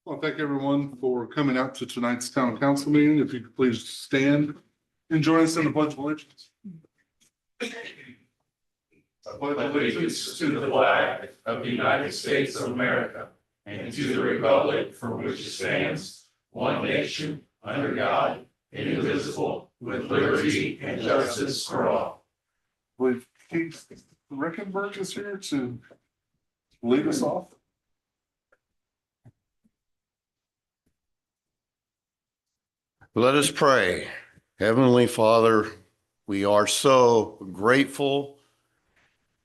Well, thank everyone for coming out to tonight's town council meeting. If you could please stand and join us in the pledge of allegiance. I pledge allegiance to the flag of the United States of America and to the republic for which it stands, one nation, under God, indivisible, with liberty and justice for all. I believe Keith Rickenberg is here to lead us off. Let us pray. Heavenly Father, we are so grateful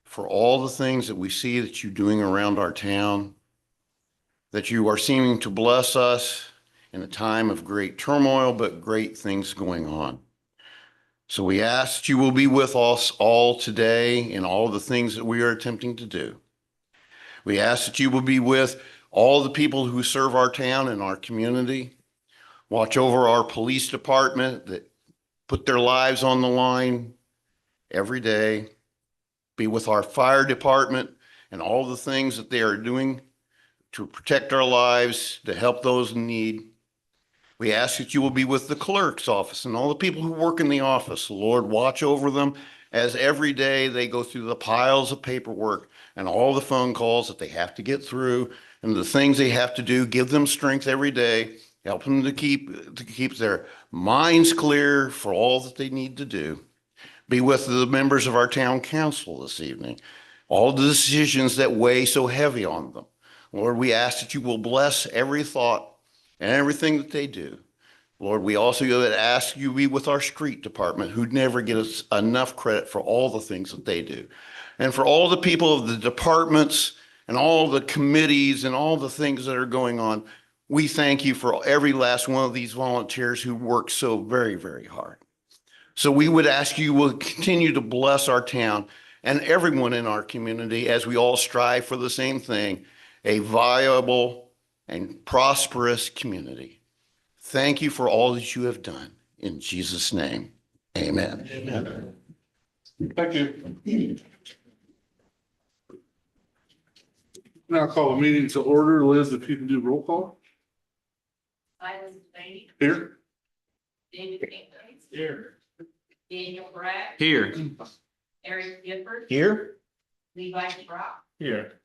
for all the things that we see that you're doing around our town, that you are seeming to bless us in a time of great turmoil, but great things going on. So we ask that you will be with us all today in all the things that we are attempting to do. We ask that you will be with all the people who serve our town and our community. Watch over our police department that put their lives on the line every day. Be with our fire department and all the things that they are doing to protect our lives, to help those in need. We ask that you will be with the clerk's office and all the people who work in the office. Lord, watch over them as every day they go through the piles of paperwork and all the phone calls that they have to get through and the things they have to do. Give them strength every day. Help them to keep their minds clear for all that they need to do. Be with the members of our town council this evening. All the decisions that weigh so heavy on them. Lord, we ask that you will bless every thought and everything that they do. Lord, we also ask you to be with our street department who never get us enough credit for all the things that they do. And for all the people of the departments and all the committees and all the things that are going on, we thank you for every last one of these volunteers who work so very, very hard. So we would ask you will continue to bless our town and everyone in our community as we all strive for the same thing, a viable and prosperous community. Thank you for all that you have done. In Jesus' name, amen. Amen. Thank you. Now call a meeting to order. Liz, if you can do roll call. Silas Bailey. Here. David Pinkney. Here. Daniel Bragg. Here. Eric Gifford. Here. Levi Brock. Here.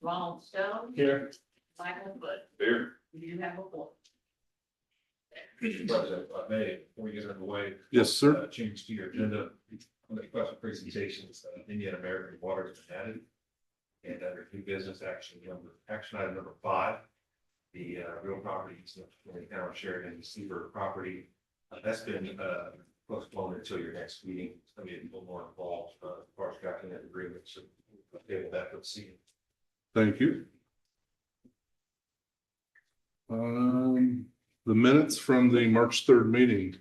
Ronald Stone. Here. Michael Hood. Here. You have a vote. President, if I may, before we get underway. Yes, sir. Change to your agenda. I'm going to request a presentation. Indian American Water has been added. And under new business action item number 5, the real property in the town of Sheridan, the Seaver property. That's been postponed until your next meeting. It's going to be a little more involved as far as drafting that agreement. So we'll table that for the scene. Thank you. The minutes from the March 3rd meeting.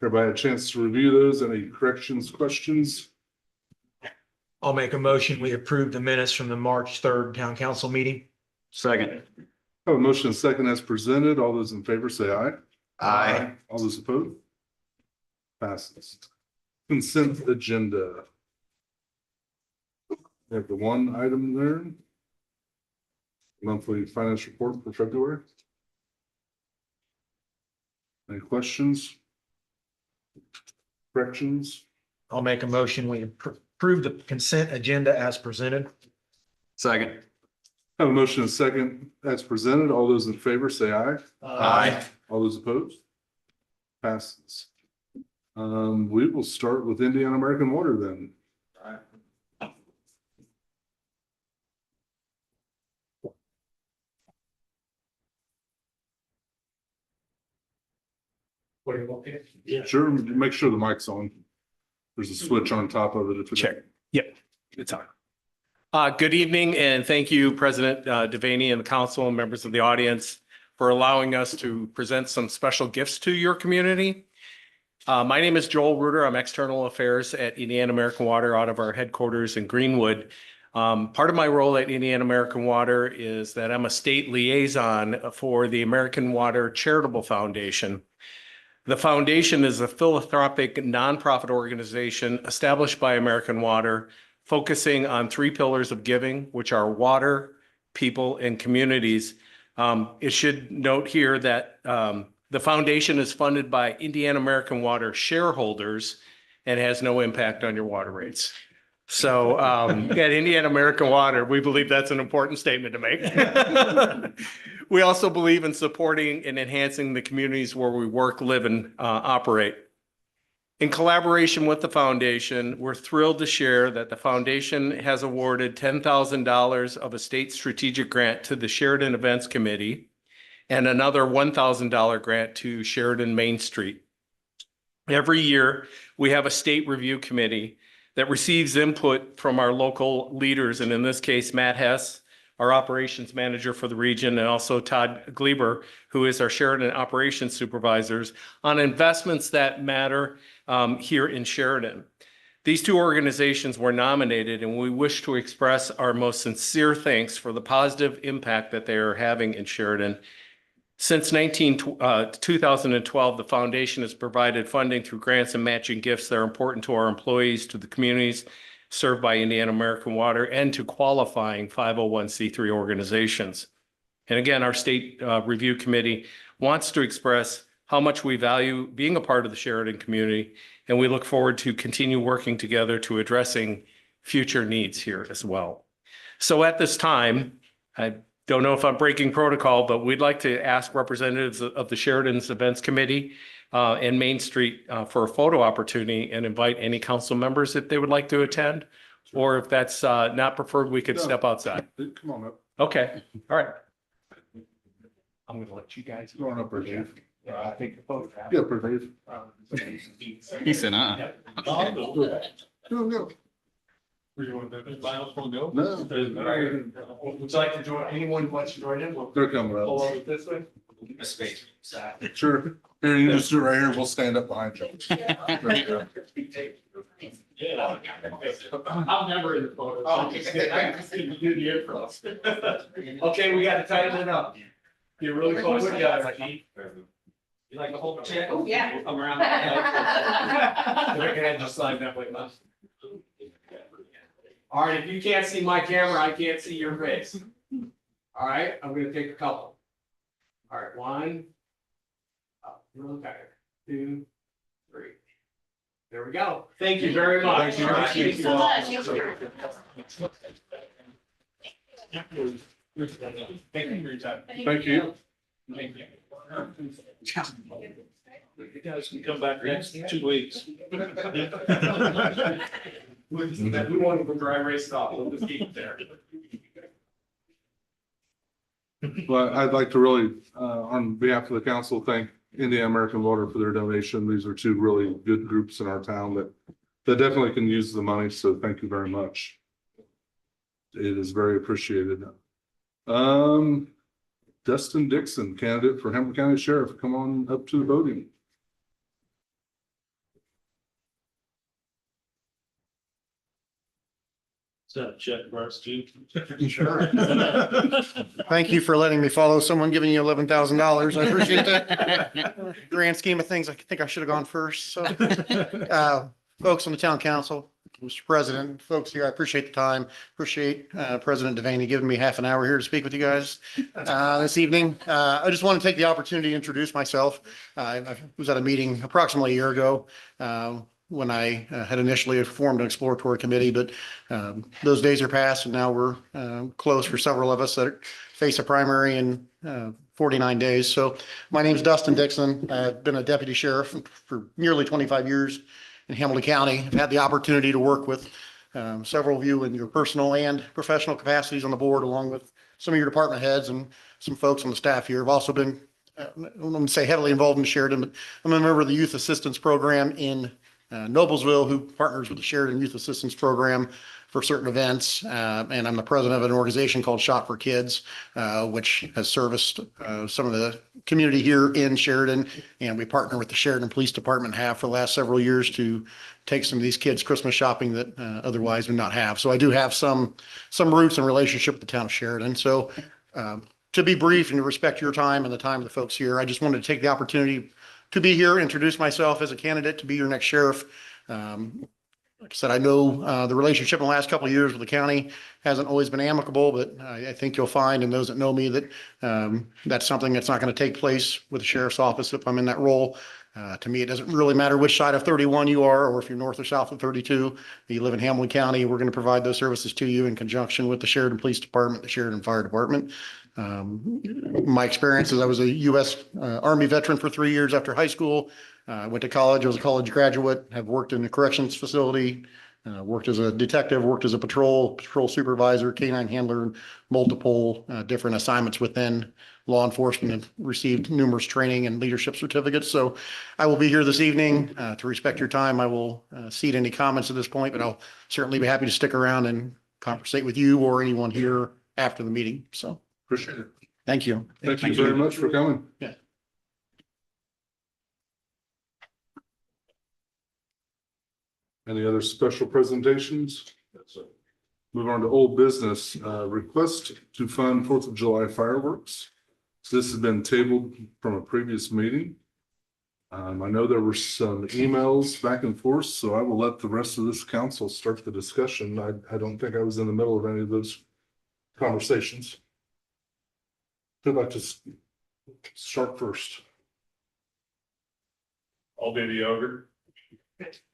Everybody had a chance to review those. Any corrections, questions? I'll make a motion. We approve the minutes from the March 3rd town council meeting. Second. I have a motion and second as presented. All those in favor say aye. Aye. All those opposed? Passes. Consent agenda. We have the one item there. Monthly finance report for February. Any questions? Corrections? I'll make a motion. We approve the consent agenda as presented. Second. I have a motion and second as presented. All those in favor say aye. Aye. All those opposed? Passes. We will start with Indiana American Water then. What do you want? Yeah. Sure, make sure the mic's on. There's a switch on top of it. Check. Yep, it's on. Good evening, and thank you, President Devaney and the council and members of the audience for allowing us to present some special gifts to your community. My name is Joel Reuter. I'm External Affairs at Indiana American Water out of our headquarters in Greenwood. Part of my role at Indiana American Water is that I'm a state liaison for the American Water Charitable Foundation. The foundation is a philanthropic nonprofit organization established by American Water, focusing on 3 pillars of giving, which are water, people, and communities, It should note here that the foundation is funded by Indiana American Water shareholders and has no impact on your water rates. So at Indiana American Water, we believe that's an important statement to make. We also believe in supporting and enhancing the communities where we work, live, and operate. In collaboration with the foundation, we're thrilled to share that the foundation has awarded $10,000 of a state strategic grant to the Sheridan Events Committee and another $1,000 grant to Sheridan Main Street. Every year, we have a state review committee that receives input from our local leaders, and in this case, Matt Hess, our operations manager for the region, and also Todd Gleber, who is our Sheridan operations supervisors, on investments that matter here in Sheridan. These two organizations were nominated, and we wish to express our most sincere thanks for the positive impact that they are having in Sheridan. Since 2012, the foundation has provided funding through grants and matching gifts that are important to our employees, to the communities served by Indiana American Water, and to qualifying 501c3 organizations. And again, our state review committee wants to express how much we value being a part of the Sheridan community, and we look forward to continue working together to addressing future needs here as well. So at this time, I don't know if I'm breaking protocol, but we'd like to ask representatives of the Sheridan's Events Committee and Main Street for a photo opportunity and invite any council members if they would like to attend, or if that's not preferred, we could step outside. Come on up. Okay, all right. I'm gonna let you guys. Go on up, Dave. Take the photograph. Yeah, for Dave. He said, Go, go. No. No, Would you like to join, anyone who wants to join in? We'll they're coming pull up. over this way. Sure. Here, you just do it right here. We'll stand up behind you. There you go. I'm never in the photos. Do the intros. Okay, we gotta tighten it up. You're really close together. You like to hold the chair? Oh, yeah. Come around. Go ahead, just slide that way. All right, if you can't see my camera, I can't see your face. All right, I'm gonna take a couple. All right, one. Okay, 2, 3. There we go. Thank you very much. Thank you. All right, Thank you so much. Thank you for your time. Thank you. Thank you. You guys can come back next 2 weeks. We want to dry race off. We'll just keep it there. But I'd like to really, on behalf of the council, thank Indiana American Water for their donation. These are two really good groups in our town that definitely can use the money. So thank you very much. It is very appreciated. Dustin Dixon, candidate for Hamilton County Sheriff, come on up to the podium. Check first, Chief. Sure. Thank you for letting me follow someone giving you $11,000. I appreciate that. Grand scheme of things, I think I should have gone first. So, folks on the town council, Mr. President, folks here, I appreciate the time. Appreciate President Devaney giving me half an hour here to speak with you guys this evening. I just want to take the opportunity to introduce myself. I was at a meeting approximately a year ago when I had initially formed an exploratory committee, but those days are past and now we're close for several of us that face a primary in 49 days. So my name is Dustin Dixon. I've been a deputy sheriff for nearly 25 years in Hamilton County. I've had the opportunity to work with several of you in your personal and professional capacities on the board, along with some of your department heads and some folks on the staff here. I've also been, I don't want to say heavily involved in Sheridan, but I'm a member of the Youth Assistance Program in Noblesville, who partners with the Sheridan Youth Assistance Program for certain events. And I'm the president of an organization called Shot for Kids, which has serviced some of the community here in Sheridan. And we partner with the Sheridan Police Department for the last several years to take some of these kids Christmas shopping that otherwise would not have. So I do have some roots and relationship with the town of Sheridan. So to be brief and to respect your time and the time of the folks here, I just wanted to take the opportunity to be here, introduce myself as a candidate to be your next sheriff. Like I said, I know the relationship in the last couple of years with the county hasn't always been amicable, but I think you'll find, and those that know me, that that's something that's not going to take place with the sheriff's office if I'm in that role. To me, it doesn't really matter which side of 31 you are, or if you're north or south of 32. If you live in Hamilton County, we're going to provide those services to you in conjunction with the Sheridan Police Department, the Sheridan Fire Department. My experience is I was a U.S. Army veteran for 3 years after high school. I went to college. I was a college graduate, have worked in a corrections facility, worked as a detective, worked as a patrol supervisor, canine handler, multiple different assignments within law enforcement, and received numerous training and leadership certificates. So I will be here this evening to respect your time. I will cede any comments at this point, but I'll certainly be happy to stick around and conversate with you or anyone here after the meeting. So Appreciate it. thank you. Thank you very much for coming. Yeah. Any other special presentations? Move on to old business, request to fund 4th of July fireworks. So this has been tabled from a previous meeting. I know there were some emails back and forth, so I will let the rest of this council start the discussion. I don't think I was in the middle of any of those conversations. Who'd like to start first? I'll be the ogre.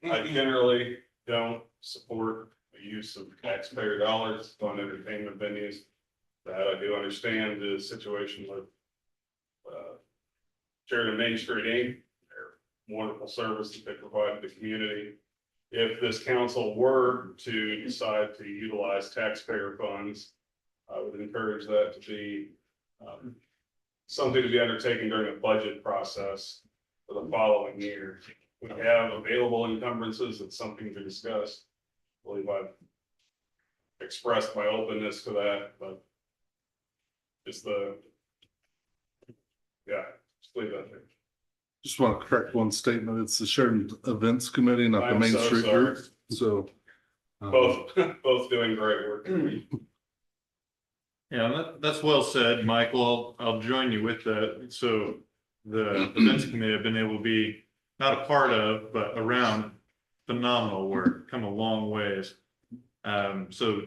I generally don't support the use of taxpayer dollars on entertainment venues. That I do understand the situation with Sheridan Main Street Inc. Their wonderful service that they provide to the community. If this council were to decide to utilize taxpayer funds, I would encourage that to be something to be undertaken during the budget process for the following year. We have available encumbrances. It's something to discuss. I believe I've expressed my openness to that, but just just leave that there. Just want to correct one statement. It's the Sheridan Events Committee, not the I'm Main so Street sorry. Group. So. Both doing great work. Yeah, that's well said, Michael. I'll join you with that. So the events committee have been able to be not a part of, but around phenomenal work, come a long ways. So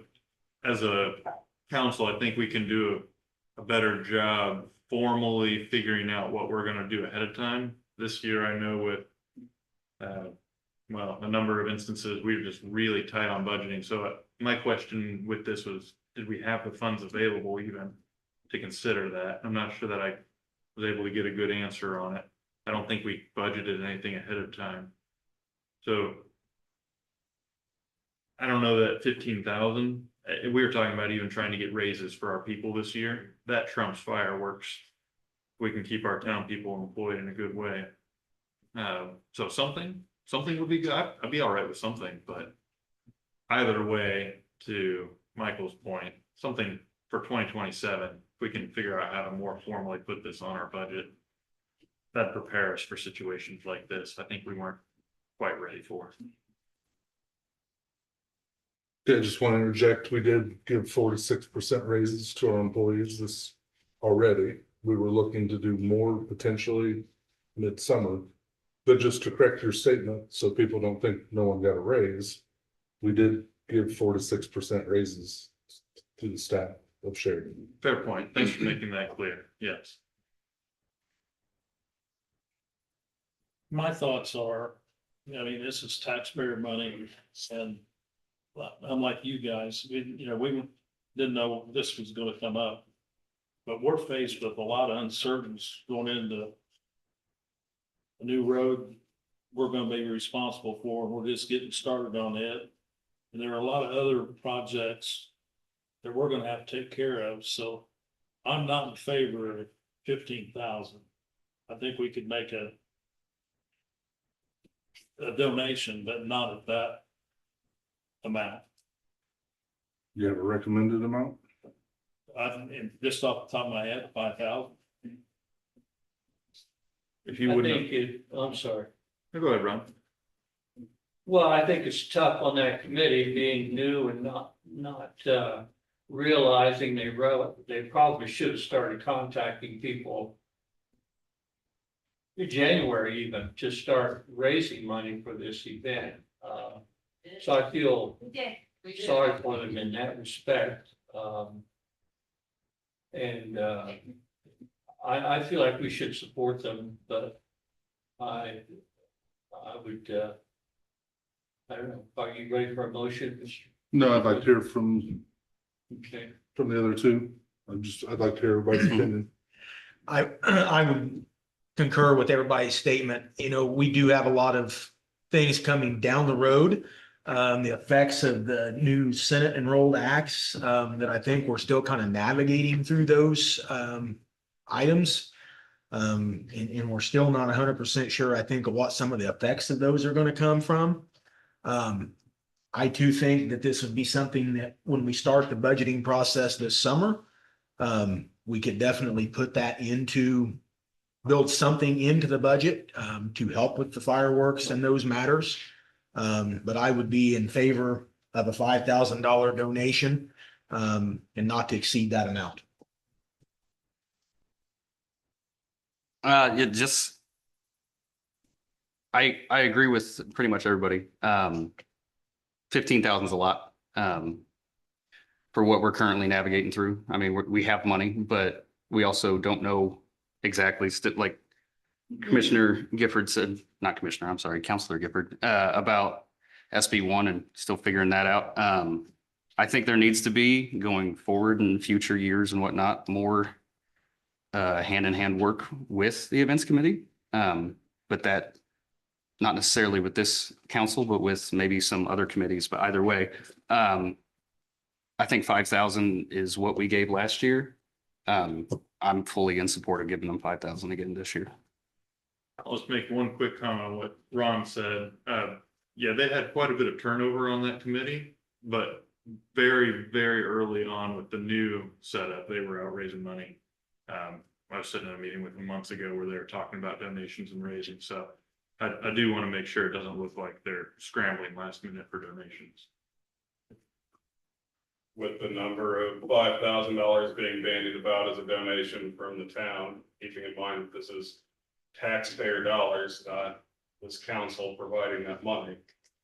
as a council, I think we can do a better job formally figuring out what we're going to do ahead of time. This year, I know with, a number of instances, we were just really tight on budgeting. So my question with this was, did we have the funds available even to consider that? I'm not sure that I was able to get a good answer on it. I don't think we budgeted anything ahead of time. So I don't know that 15,000, we were talking about even trying to get raises for our people this year. That trumps fireworks. We can keep our town people employed in a good way. So something would be good. I'd be all right with something, but either way, to Michael's point, something for 2027, if we can figure out how to more formally put this on our budget, that'd prepare us for situations like this. I think we weren't quite ready for. Yeah, I just want to interject. We did give 4 to 6% raises to our employees this already. We were looking to do more potentially midsummer. But just to correct your statement, so people don't think no one got a raise, we did give 4 to 6% raises to the staff of Sheridan. Fair point. Thanks for making that clear. Yes. My thoughts are, I mean, this is taxpayer money, and unlike you guys, we didn't know this was gonna come up. But we're faced with a lot of uncertainties going into a new road we're gonna be responsible for, and we're just getting started on it. And there are a lot of other projects that we're gonna have to take care of, so I'm not in favor of 15,000. I think we could make a donation, but not at that amount. You have a recommended amount? Just off the top of my head, 5,000. If you I wouldn't, think I'm sorry. go ahead, Ron. Well, I think it's tough on that committee being new and not realizing they probably should have started contacting people in January even to start raising money for this event. So I feel We did. We did. sorry for them in that respect. I feel like we should support them, but I would, I don't know, are you ready for a motion? No, I'd like to hear from Okay. the other two. I'd like to hear everybody's opinion. I would concur with everybody's statement. You know, we do have a lot of things coming down the road. The effects of the new Senate enrolled acts, that I think we're still kind of navigating through those, items. And we're still not 100% sure, I think, of what some of the effects of those are going to come from. I too think that this would be something that when we start the budgeting process this summer, we could definitely put that build something into the budget, to help with the fireworks and those matters. But I would be in favor of a $5,000 donation, and not to exceed that amount. It just, I agree with pretty much everybody. 15,000 is a lot, for what we're currently navigating through. I mean, we have money, but we also don't know exactly, like Commissioner Gifford said, not Commissioner, I'm sorry, Counselor Gifford, about SB1 and still figuring that out. I think there needs to be, going forward in future years and whatnot, more hand-in-hand work with the events committee. But that, not necessarily with this council, but with maybe some other committees, but either way, I think 5,000 is what we gave last year. I'm fully in support of giving them 5,000 again this year. I'll just make one quick comment on what Ron said. Yeah, they had quite a bit of turnover on that committee, but very, very early on with the new setup, they were out raising money. I was sitting in a meeting with them months ago where they were talking about donations and raising. So I do want to make sure it doesn't look like they're scrambling last minute for donations. With the number of $5,000 being bandied about as a donation from the town, keeping in mind that this is taxpayer dollars, not this council providing that money,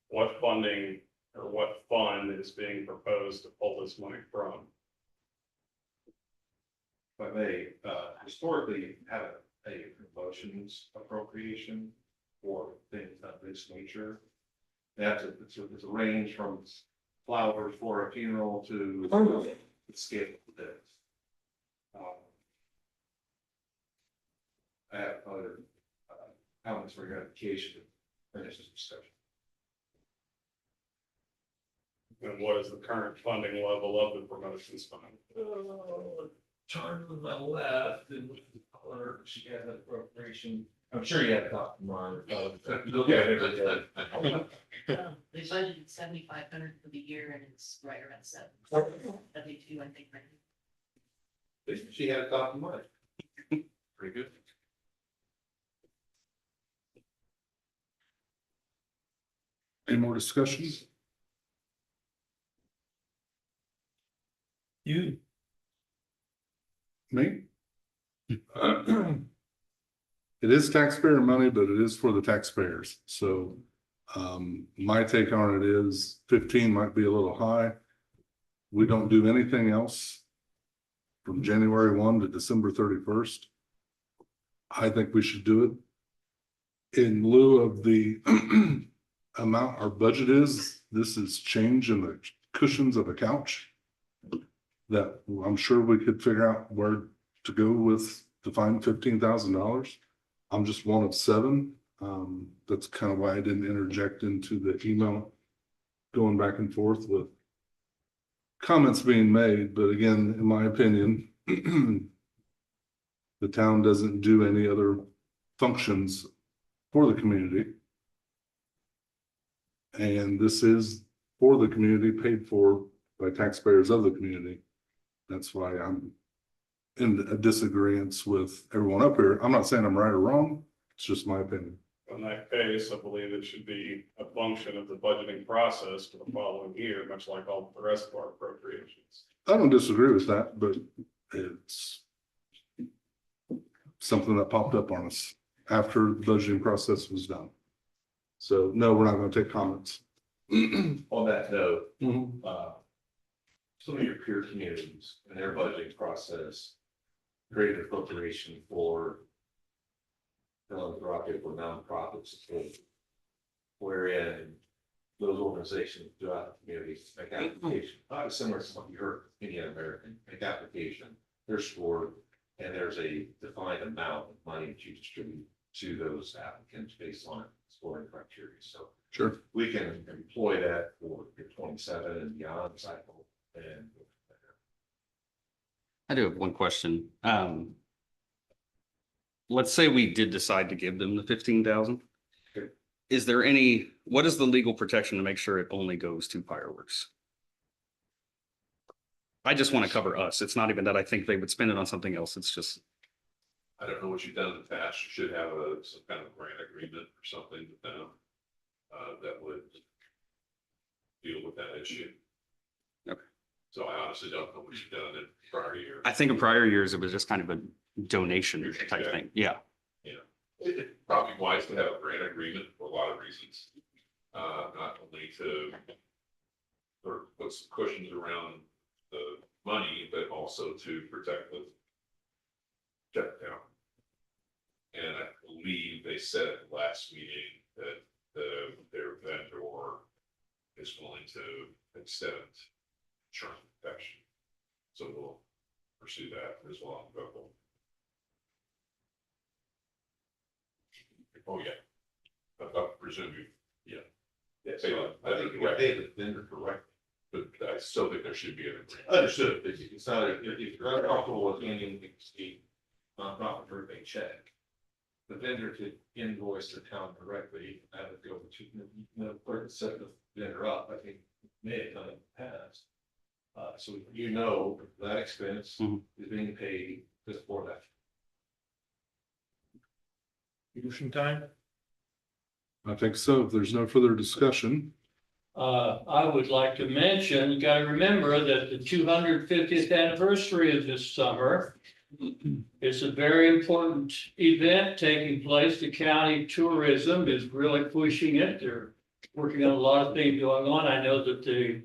what funding or what fund is being proposed to pull this money from? But they historically had a promotions appropriation for things of this nature. It's a range from flowers for a funeral to the scale of this. I have other comments for gratification to finish this discussion. And what is the current funding level of the promotions fund? Turn to the left and color, she had an appropriation. I'm sure you have a copy of mine. Look at it. They budgeted 7,500 for the year and it's right around 7. 72, I think, right? She had a copy of mine. Pretty good. Any more discussion? You, Me? It is taxpayer money, but it is for the taxpayers. So my take on it is 15 might be a little high. We don't do anything else from January 1 to December 31st. I think we should do it in lieu of the amount our budget is. This is change in the cushions of a couch that I'm sure we could figure out where to go with to find $15,000. I'm just one of 7. That's kind of why I didn't interject into the email going back and forth with comments being made. But again, in my opinion, the town doesn't do any other functions for the community. And this is for the community, paid for by taxpayers of the community. That's why I'm in a disagreement with everyone up here. I'm not saying I'm right or wrong. It's just my opinion. In that case, I believe it should be a function of the budgeting process for the following year, much like all the rest of our appropriations. I don't disagree with that, but it's something that popped up on us after the budgeting process was done. So no, we're not going to take comments. On that note, Mhm. some of your peer communities and their budgeting process created appropriation for philanthropic or nonprofit support, wherein those organizations throughout the community make application, not similar to what you heard Indian American, make application, they're scored, and there's a defined amount of money that you distribute to those applicants based on scoring criteria. So Sure. we can employ that for your 27 and beyond cycle and. I do have one question. Let's say we did decide to give them the 15,000. Okay. Is there what is the legal protection to make sure it only goes to fireworks? I just want to cover us. It's not even that I think they would spend it on something else. It's just, I don't know what you've done in the past. You should have some kind of grant agreement or something with them that would deal with that issue. Okay. So I honestly don't know what you've done in prior years. I think in prior years, it was just kind of a donation type thing. Yeah. It's probably wise to have a grant agreement for a lot of reasons. Not only to sort of put some cushions around the money, but also to protect the shutdown. And I believe they said at the last meeting that their vendor is willing to extend insurance protection. So we'll pursue that as well. Oh, yeah. I presume you, yeah. Yeah, So I think you pay the vendor correctly. but I still think there should be an agreement. Understood, it's not, if you're uncomfortable with handing the nonprofit for a check, the vendor could invoice the town directly, have it go to, or set the vendor up, I think may have done it in the past. So that expense is being paid just for that. Motion time? I think so. If there's no further discussion. I would like to mention, you gotta remember that the 250th anniversary of this summer. It's a very important event taking place. The county tourism is really pushing it. They're working on a lot of things going on. I know that the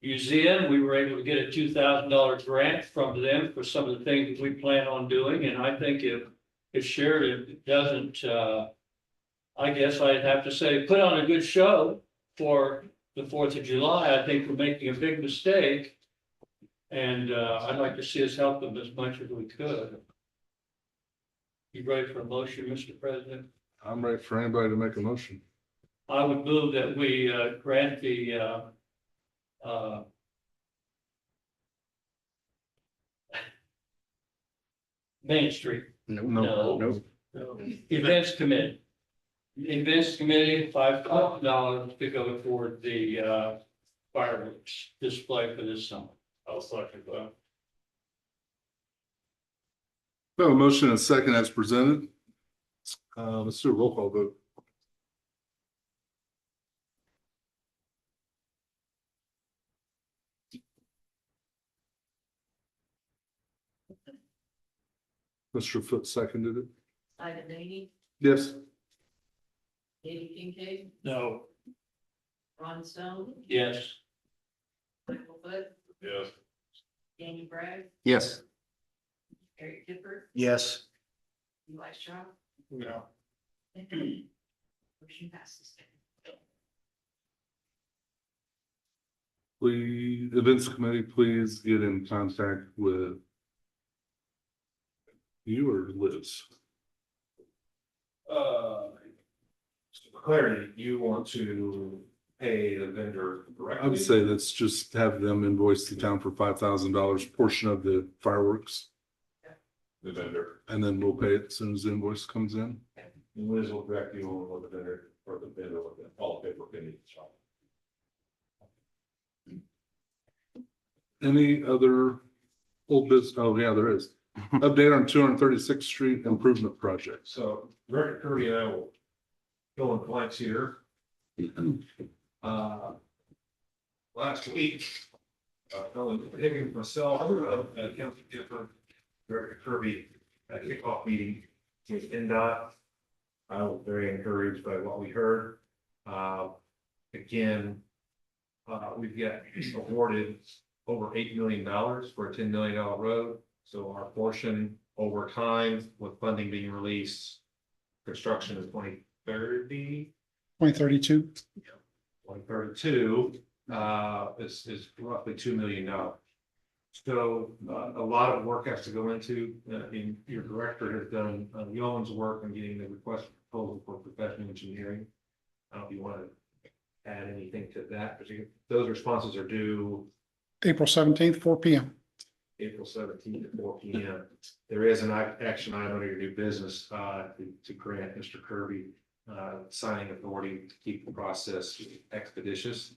museum, we were able to get a $2,000 grant from them for some of the things that we plan on doing. And I think if Sheridan doesn't, I guess I'd have to say, put on a good show for the 4th of July, I think we're making a big mistake. And I'd like to see us help them as much as we could. You ready for a motion, Mr. President? I'm ready for anybody to make a motion. I would move that we grant the Main Street. No. Events committee. Events committee, $5,000 to go toward the fireworks display for this summer. I'll second that. We have a motion and a second as presented. Let's do a roll call vote. Mr. Foot seconded it. Ida Daney, Yes. Davey Kincaid, No, Ron Stone, Yes. Michael Foot, Yes. Danny Bragg, Yes. Eric Gifford, Yes. Eli Shaw. no. Motion passes. Please, events committee, please get in contact with you or Liz. For clarity, you want to pay the vendor directly? I would say let's just have them invoice the town for $5,000 portion of the fireworks, The vendor. and then we'll pay it as soon as the invoice comes in. And Liz will direct you on what the vendor, or the vendor, what the, all the paperwork they need to sign. Any other old business? Oh, yeah, there is. Update on 236th Street improvement project. So Director Kirby and I will fill in blanks here. Last week, Higgins, myself, Council Gifford, Director Kirby, at kickoff meeting with NDOT. I was very encouraged by what we heard. Again, we've got awarded over $8 million for a $10 million road. So our portion over time with funding being released, construction is 2030. 2032. 2032, is roughly $2 million. So, a lot of work has to go into, and your director has done, yeoman's work on getting the request for proposal for professional engineering. I don't know if you want to add anything to that, but those responses are due April 17th, 4 p.m. April 17th at 4 p.m. There is an action item under your new business, to grant Mr. Kirby, signing authority to keep the process expeditious.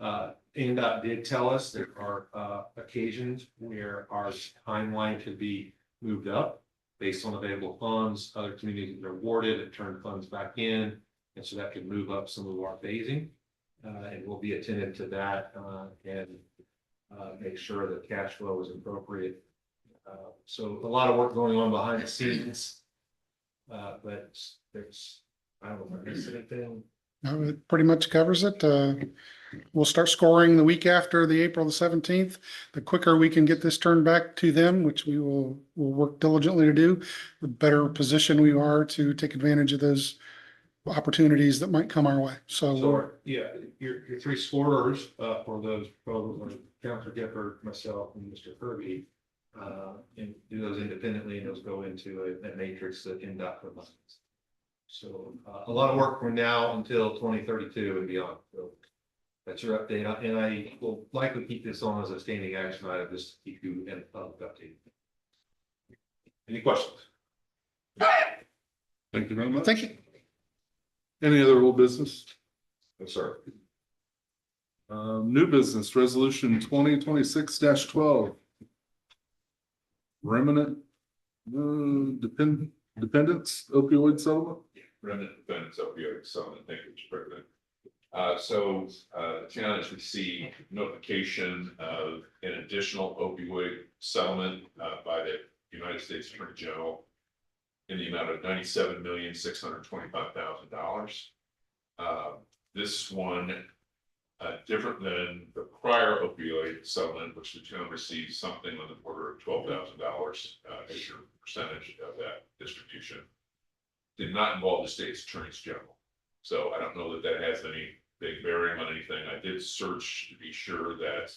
NDOT did tell us there are, occasions where our timeline could be moved up based on available funds. Other communities that are awarded and turn funds back in, and so that could move up some of our phasing. And we'll be attentive to that, and make sure that cash flow is appropriate. So a lot of work going on behind the scenes. But there's, I don't know if I missed anything. No, it pretty much covers it. We'll start scoring the week after the April the 17th. The quicker we can get this turned back to them, which we'll work diligently to do, the better position we are to take advantage of those opportunities that might come our way. So, yeah, your three scorers, for those, Counselor Gifford, myself, and Mr. Kirby, and do those independently, and those go into a matrix that NDOT provides. So, a lot of work from now until 2032 and beyond. So that's your update, and I will likely keep this on as a standing action item, just to keep you in updated. Any questions? Thank you very much. Thank you. Any other old business? Yes, sir. New business, resolution 2026-12. Remnant, dependence opioid settlement. Remnant defendants opioid settlement. Thank you, Mr. President. The town has received notification of an additional opioid settlement by the United States Attorney General in the amount of $97,625,000. This one, different than the prior opioid settlement, which the town received something on the order of $12,000 as your percentage of that distribution, did not involve the state's attorneys general. So I don't know that that has any big bearing on anything. I did search to be sure that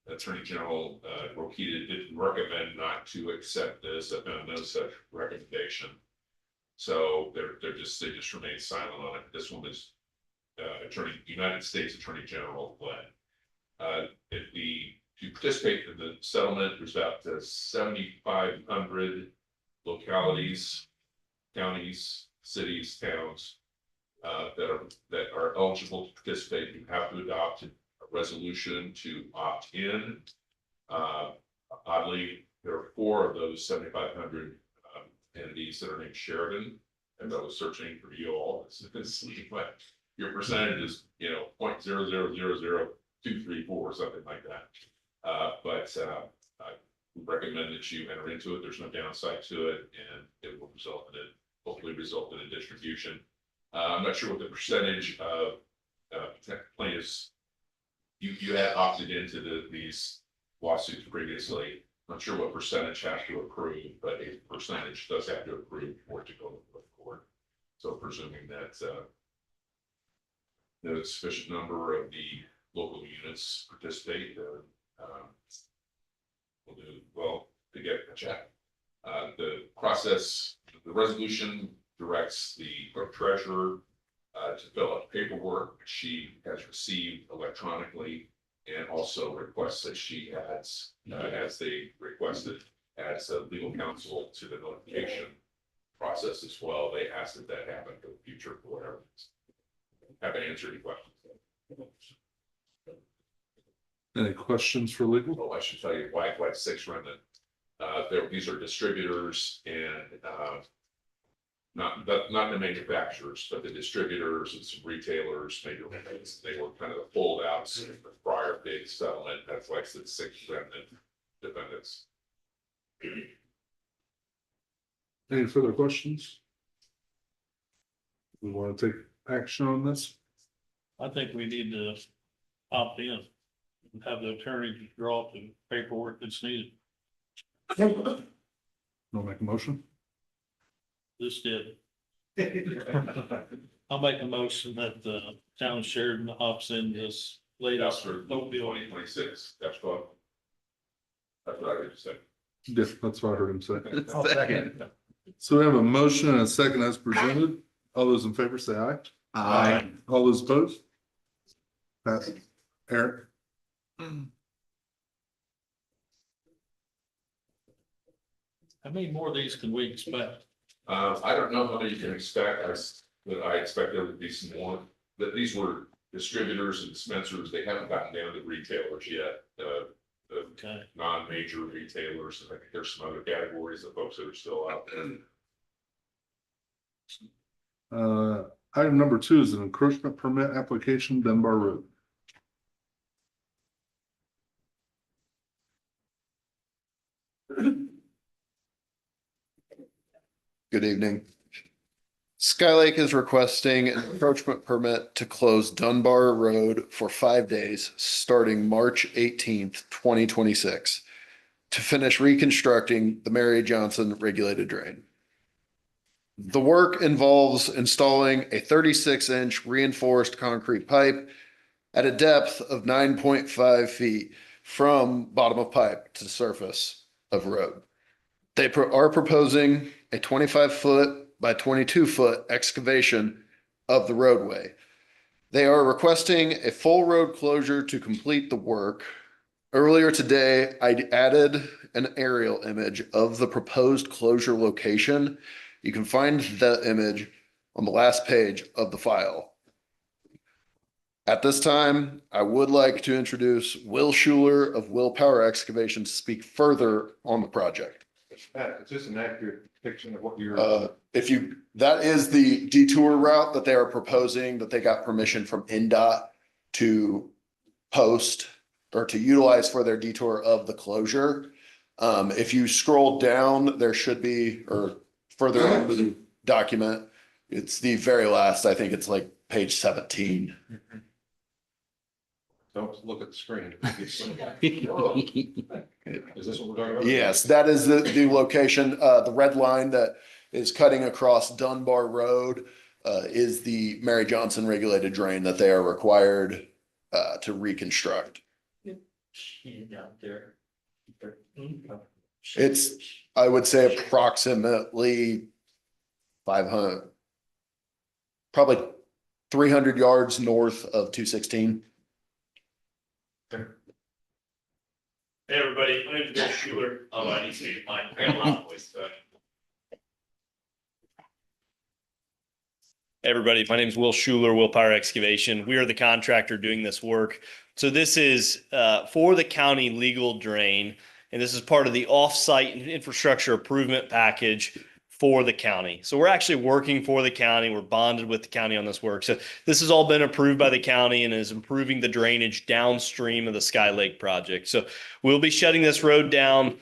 Attorney General Rokita didn't recommend not to accept this. I found no such recommendation. So they just remain silent on it. This one is United States Attorney General led. To participate in the settlement, there's about 7,500 localities, counties, cities, towns that are eligible to participate. You have to adopt a resolution to opt in. Oddly, there are 4 of those 7,500 entities that are named Sheridan, and I was searching for you all. But your percentage is 0.000234 or something like that. But I recommend that you enter into it. There's no downside to it, and it will hopefully result in a distribution. I'm not sure what the percentage of plaintiffs you had opted into these lawsuits previously. I'm not sure what percentage has to accrue, but a percentage does have to accrue for it to go to the court. So presuming that a sufficient number of the local units participate, we'll do well to get a check. The process, the resolution directs the clerk treasurer to fill out paperwork she has received electronically, and also requests that she adds, as they requested, adds a legal counsel to the notification process as well. They asked that that happen in the future for whatever. Happy to answer any questions. Any questions for legal? Oh, I should tell you why 6 remnant. These are distributors and not the manufacturers, but the distributors and some retailers. They were kind of the holdouts in the prior big settlement. That's why it's the 6 remnant defendants. Any further questions? We want to take action on this? I think we need to opt in. And have the attorney draw up the paperwork that's needed. Don't make a motion. This did. I'll make a motion that the town of Sheridan opts in this That's latest for boat building. 2026. That's what I heard you say. Yes, that's what I heard him say. I'll second. So we have a motion and a second as presented. All those in favor say aye. Aye. All those opposed? Pass. Eric? How many more of these can we expect? I don't know how many you can expect, but I expect there would be some more, but these were distributors and dispensers, they haven't gotten down to retailers yet. The Okay. non-major retailers, I think there's some other categories of folks that are still out there. Item number 2 is an encroachment permit application, Dunbar Road. Good evening. Skylake is requesting an encroachment permit to close Dunbar Road for 5 days, starting March 18th, 2026, to finish reconstructing the Mary Johnson regulated drain. The work involves installing a 36-inch reinforced concrete pipe at a depth of 9.5 feet from bottom of pipe to the surface of road. They are proposing a 25-foot by 22-foot excavation of the roadway. They are requesting a full road closure to complete the work. Earlier today, I added an aerial image of the proposed closure location. You can find that image on the last page of the file. At this time, I would like to introduce Will Schuler of Will Power Excavation to speak further on the project. It's just an accurate depiction of what you're. That is the detour route that they are proposing, that they got permission from NDOT to post or to utilize for their detour of the closure. If you scroll down, there should be, or further in the document, it's the very last, I think it's like page 17. Don't look at the screen. Is this what we're talking about? Yes, that is the location. The red line that is cutting across Dunbar Road is the Mary Johnson regulated drain that they are required to reconstruct. Out there. It's, I would say approximately 500, probably 300 yards north of 216. Hey, everybody, my name is Bill Schuler. I need to get my grandma voice. Hey, everybody, my name is Will Schuler, Will Power Excavation. We are the contractor doing this work. So this is for the county legal drain, and this is part of the off-site infrastructure improvement package for the county. So we're actually working for the county. We're bonded with the county on this work. So this has all been approved by the county and is improving the drainage downstream of the Sky Lake project. So we'll be shutting this road down.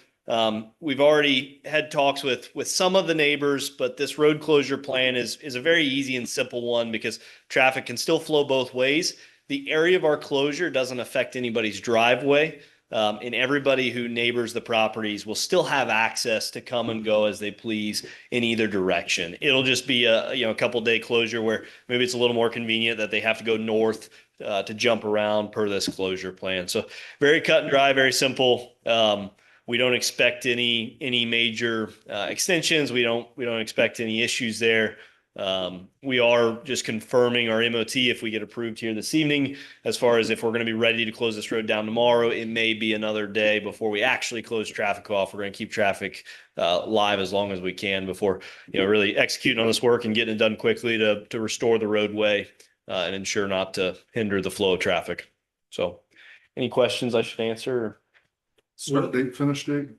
We've already had talks with some of the neighbors, but this road closure plan is a very easy and simple one because traffic can still flow both ways. The area of our closure doesn't affect anybody's driveway. And everybody who neighbors the properties will still have access to come and go as they please in either direction. It'll just be a couple day closure where maybe it's a little more convenient that they have to go north to jump around per this closure plan. So very cut and dry, very simple. We don't expect any major extensions. We don't expect any issues there. We are just confirming our MOT if we get approved here this evening. As far as if we're going to be ready to close this road down tomorrow, it may be another day before we actually close traffic off. We're going to keep traffic live as long as we can before really executing on this work and getting it done quickly to restore the roadway and ensure not to hinder the flow of traffic. So, any questions I should answer? Start date, finish date?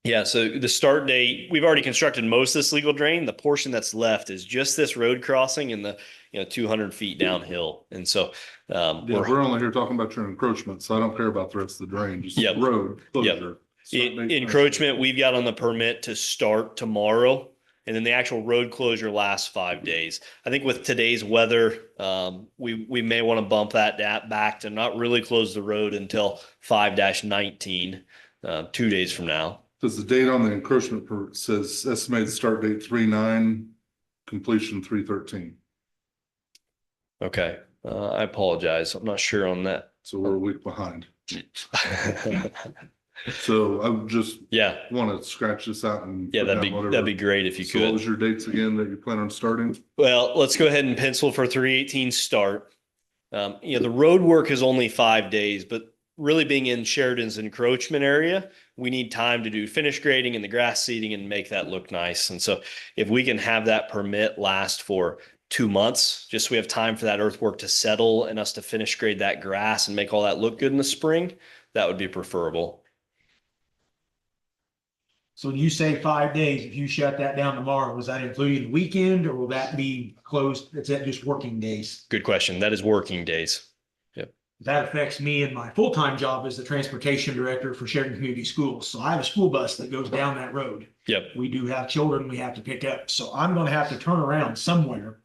Yeah, so the start date, we've already constructed most of this legal drain. The portion that's left is just this road crossing and the 200 feet downhill. And so we're only here talking about your encroachment, so I don't care about the rest of the drain, just road closure. Encroachment, we've got on the permit to start tomorrow. And then the actual road closure lasts 5 days. I think with today's weather, we may want to bump that back to not really close the road until 5-19, 2 days from now. Does the date on the encroachment says estimated start date 3/9, completion 3/13. Okay, I apologize. I'm not sure on that. So we're a week behind. So I just Yeah, want to scratch this out and. yeah, put that'd down be, whatever. that'd be great if you So what could. was your dates again that you plan on starting? Well, let's go ahead and pencil for 3/18 start. The road work is only 5 days, but really being in Sheridan's encroachment area, we need time to do finish grading and the grass seeding and make that look nice. And so if we can have that permit last for 2 months, just so we have time for that earthwork to settle and us to finish grade that grass and make all that look good in the spring, that would be preferable. So when you say 5 days, if you shut that down tomorrow, was that including the weekend or will that be closed? Is that just working days? Good question. That is working days. That affects me in my full-time job as the transportation director for Sheridan Community Schools. So I have a school bus that goes down that road. Yep. We do have children we have to pick up. So I'm going to have to turn around somewhere.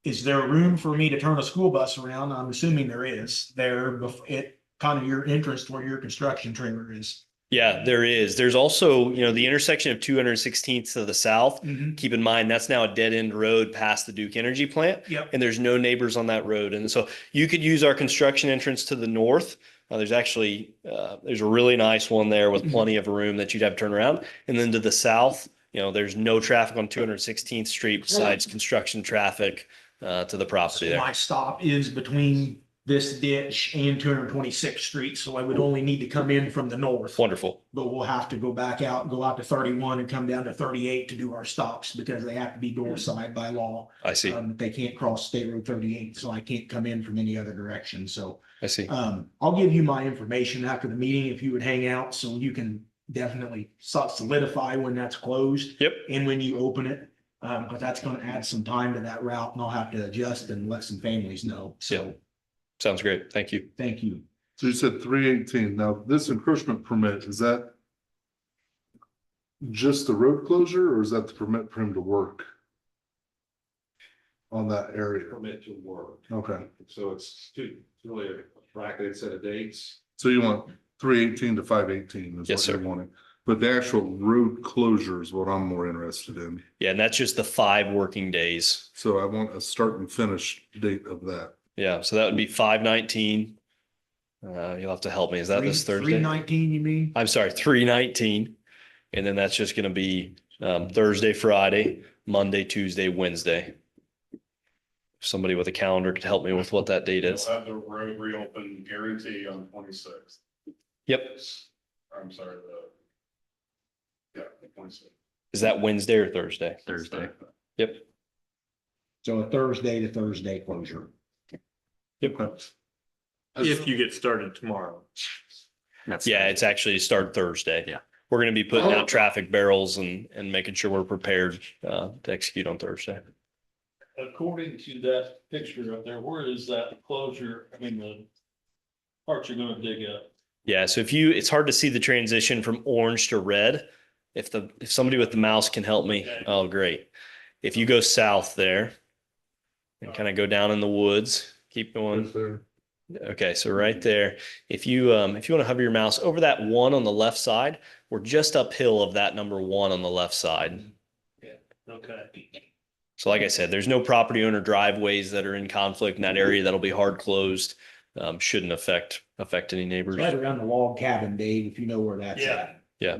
Is there room for me to turn a school bus around? I'm assuming there is there at kind of your entrance where your construction trailer is. Yeah, there is. There's also, the intersection of 216th to the south. Keep in mind, that's now a dead end road past the Duke Energy plant. Yep. And there's no neighbors on that road. And so you could use our construction entrance to the north. There's actually, there's a really nice one there with plenty of room that you'd have to turn around. And then to the south, there's no traffic on 216th Street besides construction traffic to the property there. My stop is between this ditch and 226th Street, so I would only need to come in from the north. Wonderful. But we'll have to go back out, go out to 31 and come down to 38 to do our stops because they have to be door side by law. I see. They can't cross State Road 38, so I can't come in from any other direction. So I see. I'll give you my information after the meeting if you would hang out so you can definitely solidify when that's closed. Yep. And when you open it, but that's going to add some time to that route and I'll have to adjust and let some families know. So. Yeah. Sounds great. Thank you. Thank you. So you said 3/18. Now, this encroachment permit, is that just the road closure or is that the permit for him to work on that area? Permit to work. Okay. So it's really a bracketed set of dates. So you want 3/18 to 5/18 is Yes, what sir. you're wanting. But the actual road closure is what I'm more interested in. Yeah, and that's just the 5 working days. So I want a start and finish date of that. Yeah, so that would be 5/19. You'll have to help me. Is that this Thursday? 3/19, you mean? I'm sorry, 3/19. And then that's just going to be Thursday, Friday, Monday, Tuesday, Wednesday. If somebody with a calendar could help me with what that date is. We'll have the road reopen guarantee on the 26th. Yep. I'm sorry, the 26th. Is that Wednesday or Thursday? Thursday. Yep. So a Thursday to Thursday closure. Yep. If you get started tomorrow. Yeah, it's actually start Thursday. Yeah. We're going to be putting out traffic barrels and making sure we're prepared to execute on Thursday. According to that picture up there, where is that closure? I mean, the parts you're gonna dig up. Yeah, so it's hard to see the transition from orange to red. If somebody with the mouse can help me, oh, great. If you go south there and kind of go down in the woods, keep going. Right there. Okay, so right there, if you want to hover your mouse over that 1 on the left side, we're just uphill of that number 1 on the left side. Okay. So like I said, there's no property owner driveways that are in conflict in that area. That'll be hard closed. Shouldn't affect any neighbors. Right around the log cabin, Dave, if you know where that's Yeah. at. Yeah.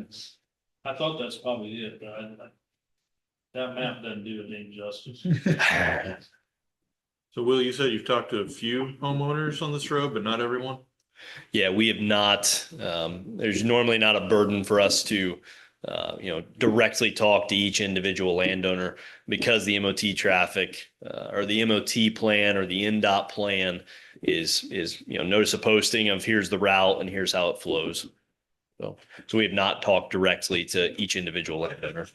I thought that's probably it, but that map doesn't do it any justice. So Will, you said you've talked to a few homeowners on this road, but not everyone? Yeah, we have not, there's normally not a burden for us to, directly talk to each individual landowner because the MOT traffic, or the MOT plan or the NDOT plan is, notice a posting of here's the route and here's how it flows. So we have not talked directly to each individual landowner.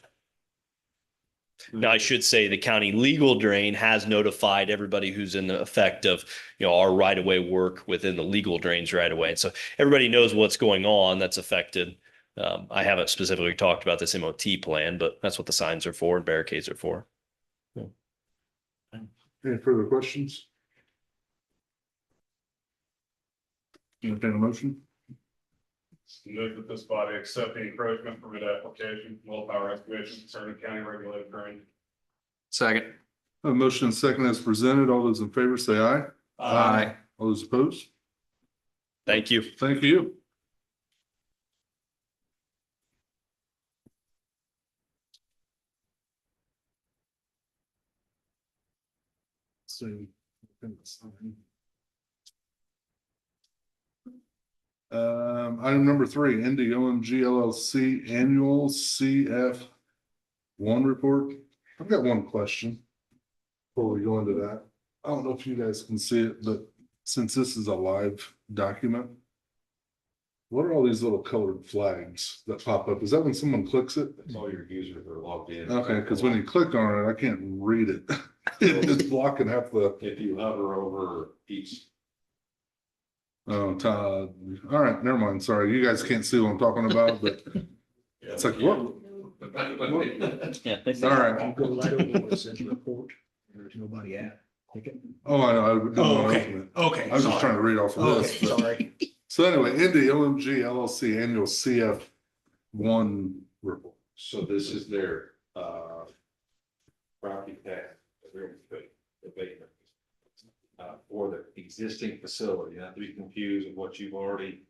Now, I should say the county legal drain has notified everybody who's in the effect of, our right-of-way work within the legal drains right away. So everybody knows what's going on that's affected. I haven't specifically talked about this MOT plan, but that's what the signs are for and barricades are for. Any further questions? Entertain a motion? Move that this body accept the encroachment permit application, low power excavation concerning county regulated terrain. Second. A motion and second as presented. All those in favor say aye. Aye. All those opposed? Thank you. Thank you. So. Item number 3, NDOMG LLC Annual CF1 report. I've got one question before we go into that. I don't know if you guys can see it, but since this is a live document, what are all these little colored flags that pop up? Is that when someone clicks it? That's all your users are logged in. Okay, because when you click on it, I can't read it. It's blocking half the. If you hover over each. Oh, Todd. All right, never mind. Sorry, you guys can't see what I'm talking about, but it's like, what? Yeah. All right. Go right over where it says report. There's nobody at. Click it. Oh, I know. I didn't Oh, want to okay. open it. Okay. I was just sorry. trying to read off of Okay, this. but- sorry. So anyway, NDOMG LLC Annual CF1 report. So this is their, property tax, abatement. For the existing facility, not to be confused with what you've already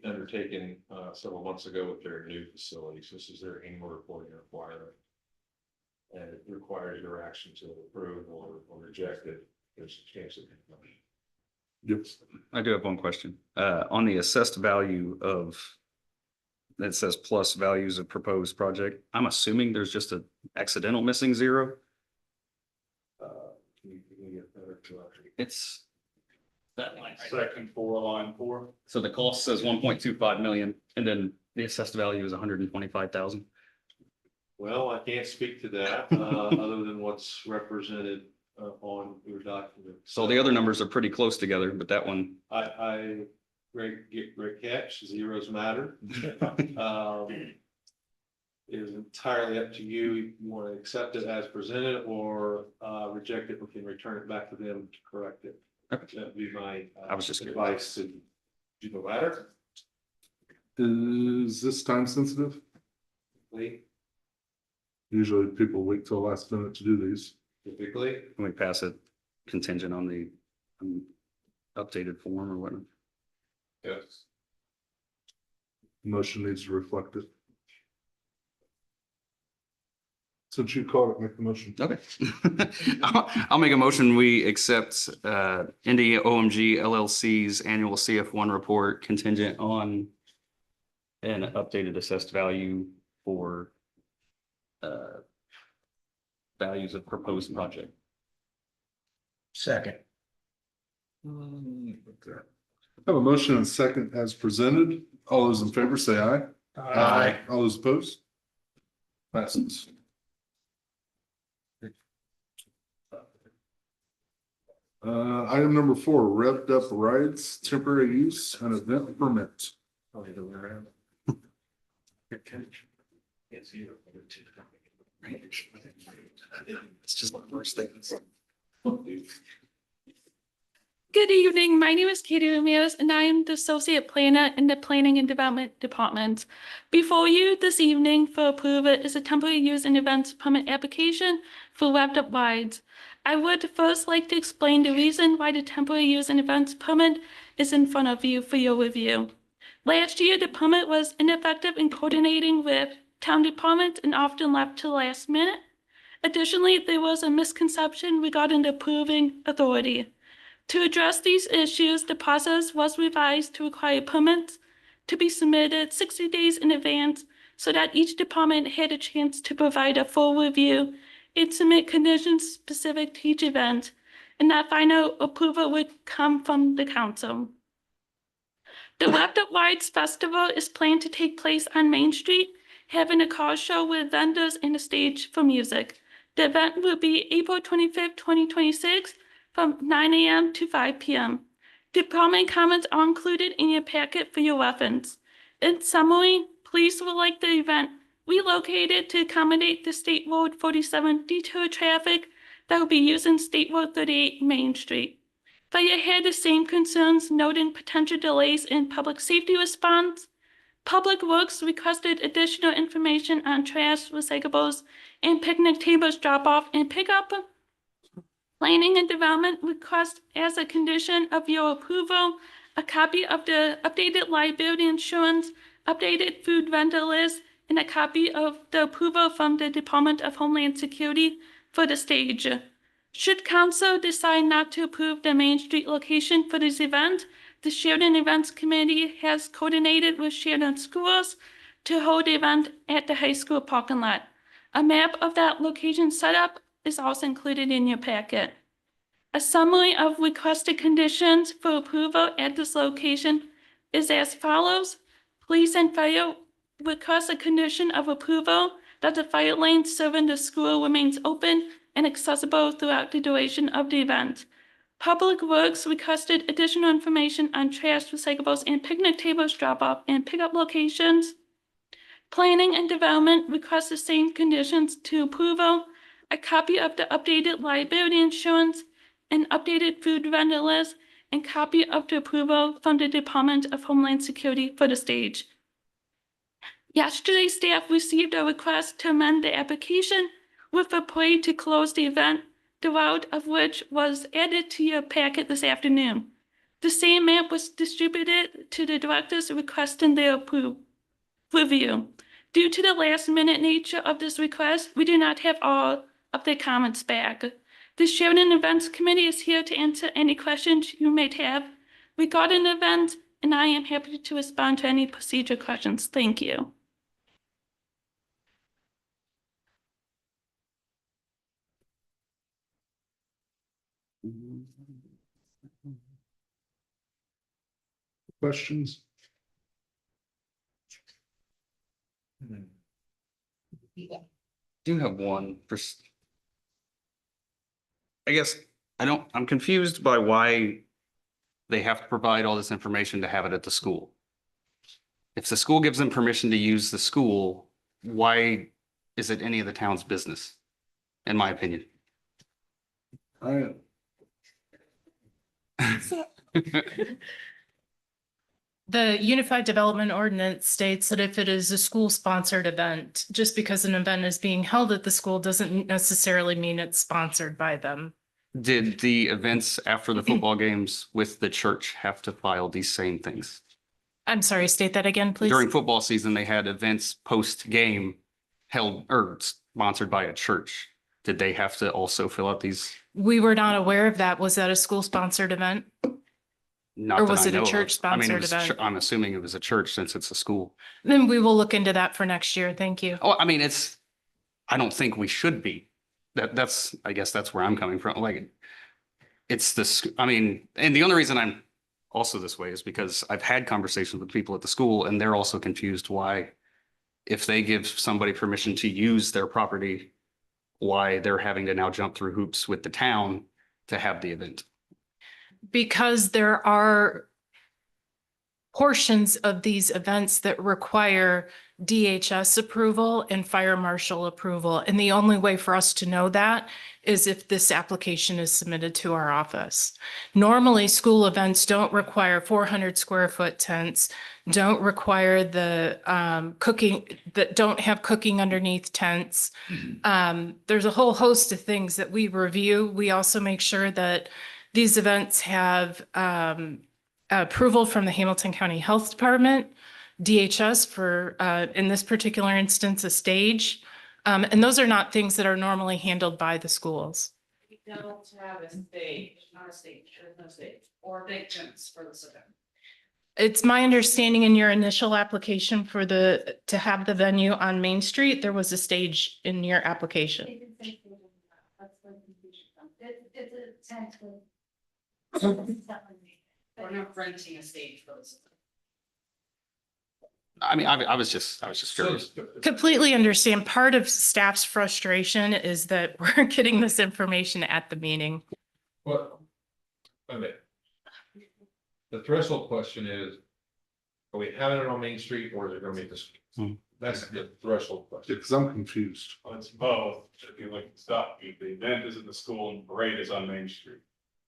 undertaken, several months ago with their new facilities. This is their annual reporting requirement. And it requires your action to approve or reject it. There's substantial. Yep. I do have one question. On the assessed value of, that says plus values of proposed project, I'm assuming there's just an accidental missing zero. It's that line. Section 4, line 4. So the cost says 1.25 million and then the assessed value is 125,000. Well, I can't speak to that, other than what's represented, on your document. So the other numbers are pretty close together, but that one, Great catch, zeros matter. It is entirely up to you. You want to accept it as presented or reject it. We can return it back to them to correct it. That'd be my I was just advice to do the latter. Is this time sensitive? Usually people wait till last minute to do these. Typically, can we pass it contingent on the updated form or whatnot? yes. Motion needs to reflect it. Since you called it, make the motion. Okay. I'll make a motion. We accept NDOMG LLC's annual CF1 report contingent on an updated assessed value for values of proposed project. Second. Okay. Have a motion and second as presented. All those in favor say aye. Aye. All those opposed? Passes. Item number 4, revved up rides, temporary use and event permit. It's just the first thing. Good evening. My name is Katie Ramirez, and I am the Associate Planner in the Planning and Development Department. Before you this evening for approval is a temporary use and events permit application for wrapped up rides. I would first like to explain the reason why the temporary use and events permit is in front of you for your review. Last year, the permit was ineffective in coordinating with town departments and often left to the last minute. Additionally, there was a misconception regarding the approving authority. To address these issues, the process was revised to require permits to be submitted 60 days in advance so that each department had a chance to provide a full review and submit conditions specific to each event, and that final approval would come from the council. The Wrapped Up Rides Festival is planned to take place on Main Street, having a car show with vendors and a stage for music. The event will be April 25th, 2026, from 9 a.m. to 5 p.m. Department comments are included in your packet for your reference. In summary, police would like the event relocated to accommodate the State Road 47 detour traffic that will be using State Road 38 Main Street. Fire had the same concerns, noting potential delays in public safety response. Public Works requested additional information on trash, recyclables, and picnic tables drop-off and pickup. Planning and Development request as a condition of your approval, a copy of the updated liability insurance, updated food vendor list, and a copy of the approval from the Department of Homeland Security for the stage. Should council decide not to approve the Main Street location for this event, the Sheridan Events Committee has coordinated with Sheridan Schools to hold the event at the high school parking lot. A map of that location setup is also included in your packet. A summary of requested conditions for approval at this location is as follows. Police and Fire request a condition of approval that the fire lane serving the school remains open and accessible throughout the duration of the event. Public Works requested additional information on trash, recyclables, and picnic tables drop-off and pickup locations. Planning and Development requests the same conditions to approval, a copy of the updated liability insurance, an updated food vendor list, and copy of the approval from the Department of Homeland Security for the stage. Yesterday, staff received a request to amend the application with a plea to close the event, the route of which was added to your packet this afternoon. The same map was distributed to the directors requesting their review. Due to the last-minute nature of this request, we do not have all of the comments back. The Sheridan Events Committee is here to answer any questions you may have regarding the event, and I am happy to respond to any procedure questions. Thank you. Questions? Do have one. I guess I'm confused by why they have to provide all this information to have it at the school. If the school gives them permission to use the school, why is it any of the town's business? In my opinion. The Unified Development Ordinance states that if it is a school-sponsored event, just because an event is being held at the school doesn't necessarily mean it's sponsored by them. Did the events after the football games with the church have to file these same things? I'm sorry, state that again, please. During football season, they had events post-game held or sponsored by a church. Did they have to also fill out these? We were not aware of that. Was that a school-sponsored event? Not Or that was I it a know of. church-sponsored event? I'm assuming it was a church since it's a school. Then we will look into that for next year. Thank you. Oh, I mean, I don't think we should be. I guess that's where I'm coming from. Like, it's this, I mean, and the only reason I'm also this way is because I've had conversations with people at the school and they're also confused why, if they give somebody permission to use their property, why they're having to now jump through hoops with the town to have the event. Because there are portions of these events that require DHS approval and fire marshal approval. And the only way for us to know that is if this application is submitted to our office. Normally, school events don't require 400 square foot tents, don't require the cooking, that don't have cooking underneath tents. There's a whole host of things that we review. We also make sure that these events have approval from the Hamilton County Health Department, DHS for, in this particular instance, a stage. And those are not things that are normally handled by the schools. We don't have a stage, not a stage, there's no stage, or big tents for this event. It's my understanding in your initial application for to have the venue on Main Street, there was a stage in your application. It's a tent. We're not renting a stage for this. I mean, I was just curious. Completely understand. Part of staff's frustration is that we're getting this information at the meeting. Well, okay. The threshold question is, Are we having it on Main Street or is it gonna be this? That's the threshold question. Because I'm confused. Well, it's both. If you look at the stuff, the event is at the school and parade is on Main Street.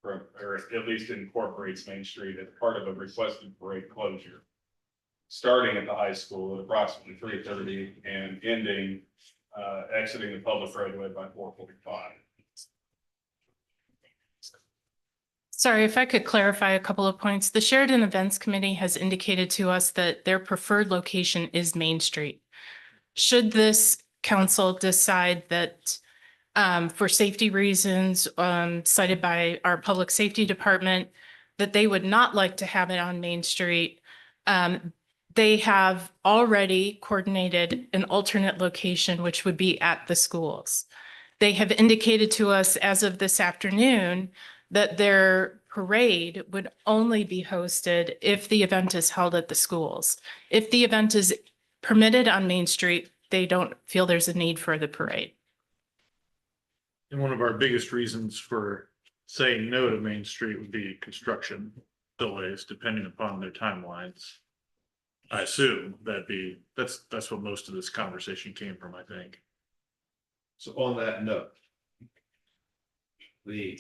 Or at least incorporates Main Street as part of a requested parade closure. Starting at the high school at approximately 3:30 and ending, exiting the public right away by 4:45. Sorry, if I could clarify a couple of points. The Sheridan Events Committee has indicated to us that their preferred location is Main Street. Should this council decide that for safety reasons cited by our public safety department, that they would not like to have it on Main Street, they have already coordinated an alternate location, which would be at the schools. They have indicated to us as of this afternoon that their parade would only be hosted if the event is held at the schools. If the event is permitted on Main Street, they don't feel there's a need for the parade. And one of our biggest reasons for saying no to Main Street would be construction delays, depending upon their timelines. I assume that's what most of this conversation came from, I think. So on that note, the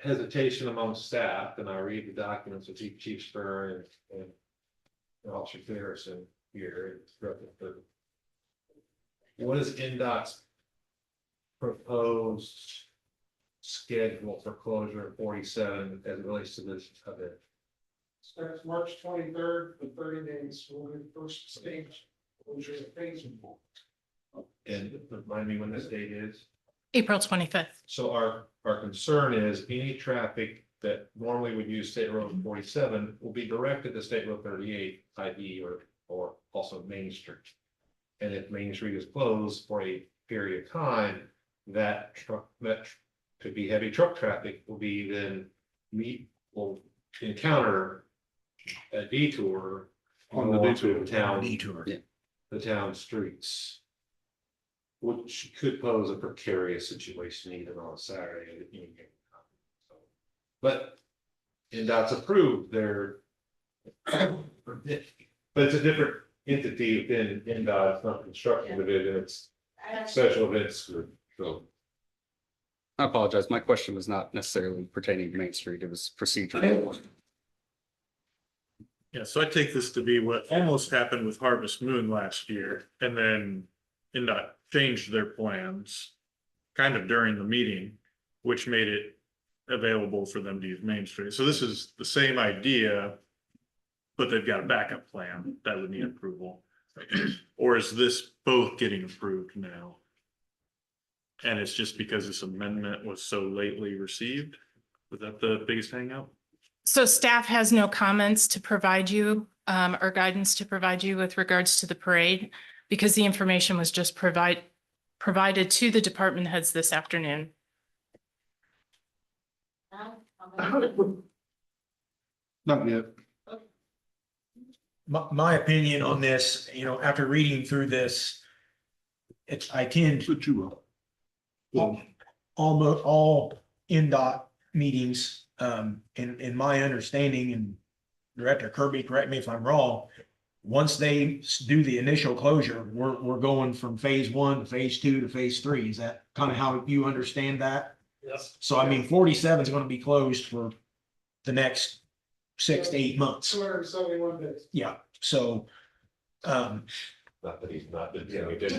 hesitation among staff, and I read the documents of Chief Stern and Officer Harrison here. What is NDOT's proposed schedule for closure of 47 as it relates to this event? Starts March 23rd, for 30 days, we'll be first stage, closure of phase 1. And remind me when this date is? April 25th. So our concern is any traffic that normally would use State Road 47 will be directed to State Road 38, i.e. or also Main Street. And if Main Street is closed for a period of time, that could be heavy truck traffic will encounter a detour On the detour. The town streets. Which could pose a precarious situation even on a Saturday at the evening. But NDOT's approved their. But it's a different entity within NDOT, it's not construction division, it's special events group, so. I apologize. My question was not necessarily pertaining to Main Street. It was procedural. Yeah, so I take this to be what almost happened with Harvest Moon last year, and then NDOT changed their plans kind of during the meeting, which made it available for them to use Main Street. So this is the same idea, but they've got a backup plan that would need approval. Or is this both getting approved now? And it's just because this amendment was so lately received? Was that the biggest hangout? So staff has no comments to provide you or guidance to provide you with regards to the parade because the information was just provided to the department heads this afternoon. Not yet. My opinion on this, after reading through this, I tend But you will. almost all NDOT meetings, in my understanding, and Director Kirby, correct me if I'm wrong, once they do the initial closure, we're going from phase 1 to phase 2 to phase 3. Is that kind of how you understand that? Yes. So I mean, 47 is going to be closed for the next 6 to 8 months. 271 days. Yeah, so, Not that he's not, but yeah, we did.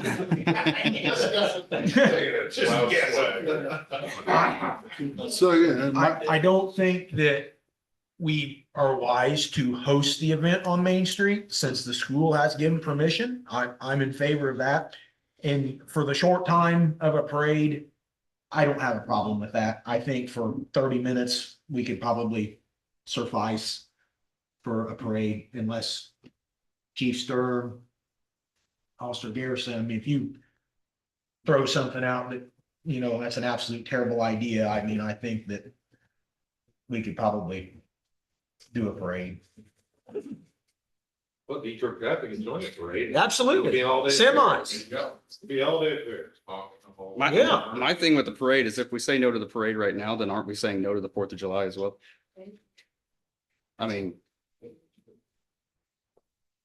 So, yeah, I don't think that we are wise to host the event on Main Street since the school has given permission. I'm in favor of that. And for the short time of a parade, I don't have a problem with that. I think for 30 minutes, we could probably suffice for a parade unless Chief Stern, Officer Garrison, I mean, if you throw something out that, that's an absolute terrible idea, I mean, I think that we could probably do a parade. Well, detour traffic is joining the parade. Absolutely. It'll be all day. Semis. It'll be all day there. My thing with the parade is if we say no to the parade right now, then aren't we saying no to the 4th of July as well? I mean,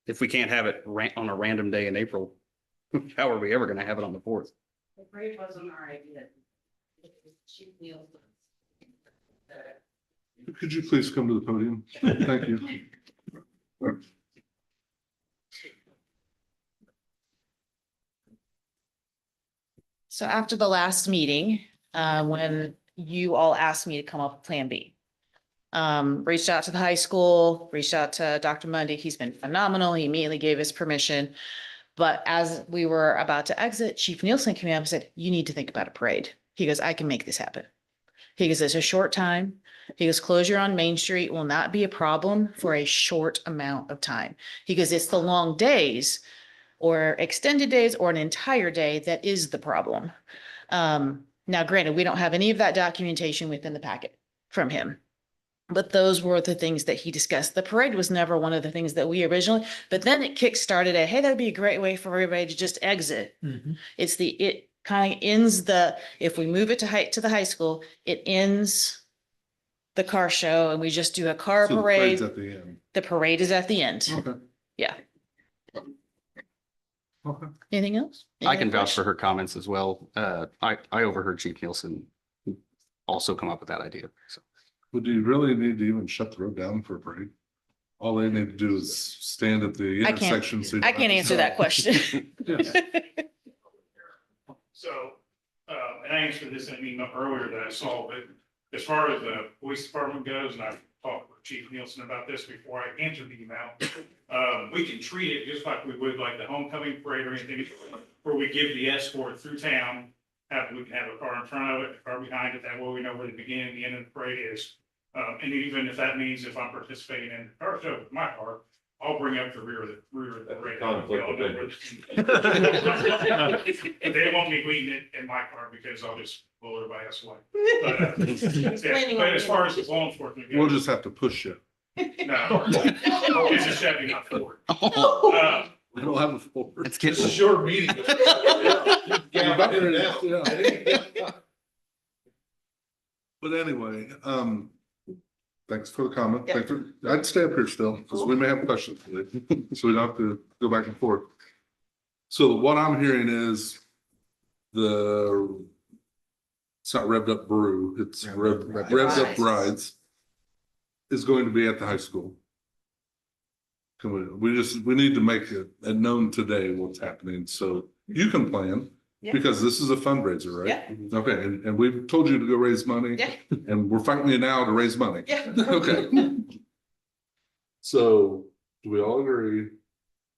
if we can't have it on a random day in April, how are we ever gonna have it on the 4th? The parade wasn't our idea. Chief Neal. Could you please come to the podium? Thank you. So after the last meeting, when you all asked me to come up with Plan B. Reached out to the high school, reached out to Dr. Mundy. He's been phenomenal. He immediately gave us permission. But as we were about to exit, Chief Nielsen came up and said, you need to think about a parade. He goes, I can make this happen. He goes, it's a short time. He goes, closure on Main Street will not be a problem for a short amount of time. He goes, it's the long days or extended days or an entire day that is the problem. Now, granted, we don't have any of that documentation within the packet from him. But those were the things that he discussed. The parade was never one of the things that we originally, but then it kickstarted a, hey, that'd be a great way for everybody to just exit. It kind of ends if we move it to the high school, it ends the car show and we just do a car So the parade. parade's at the end. The parade is at the end. Okay. Yeah. Okay. Anything else? I can vouch for her comments as well. I overheard Chief Nielsen also come up with that idea. So. Would you really need to even shut the road down for a parade? All they need to do is stand at the intersection. I can't answer that question. Yes. So, and I answered this in an email earlier that I saw, but as far as the police department goes, and I've talked with Chief Nielsen about this before I answered the email, we can treat it just like we would like the homecoming parade or anything, where we give the escort through town. We can have a car in front of it, a car behind it, that way we know where the beginning and the end of the parade is. And even if that means if I'm participating in the car show with my car, I'll bring up the rear of the parade. But they won't be leading it in my car because I'll just blow everybody else away. But as far as the law enforcement goes. We'll just have to push you. No, it's a Chevy, not Ford. We don't have a Ford. It's getting a short meeting. But anyway, thanks for the comment. I'd stay up here still because we may have questions for you. So we don't have to go back and forth. So what I'm hearing is it's not Revved Up Brew, it's Revved Up Rides is going to be at the high school. We need to make it known today what's happening, so you can plan, because this is a fundraiser, right? Yeah. Okay, and we've told you to go raise money. Yeah. And we're fighting you now to raise money. Yeah. Okay. So, do we all agree?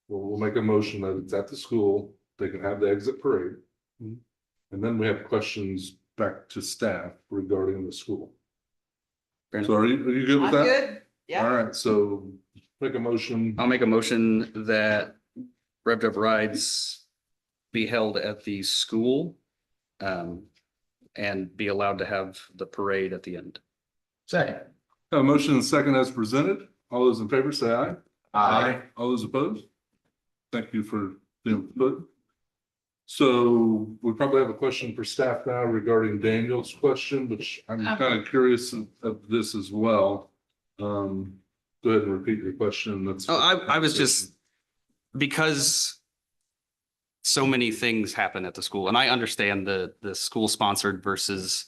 We'll make a motion that it's at the school, they can have the exit parade. And then we have questions back to staff regarding the school. So are you good with that? Good. Yeah. All right, so make a motion. I'll make a motion that Revved Up Rides be held at the school and be allowed to have the parade at the end. Second. A motion and second as presented. All those in favor say aye. Aye. All those opposed? Thank you for the input. So we probably have a question for staff now regarding Daniel's question, which I'm kind of curious of this as well. Go ahead and repeat your question. That's. I was just, because so many things happen at the school, and I understand the school sponsored versus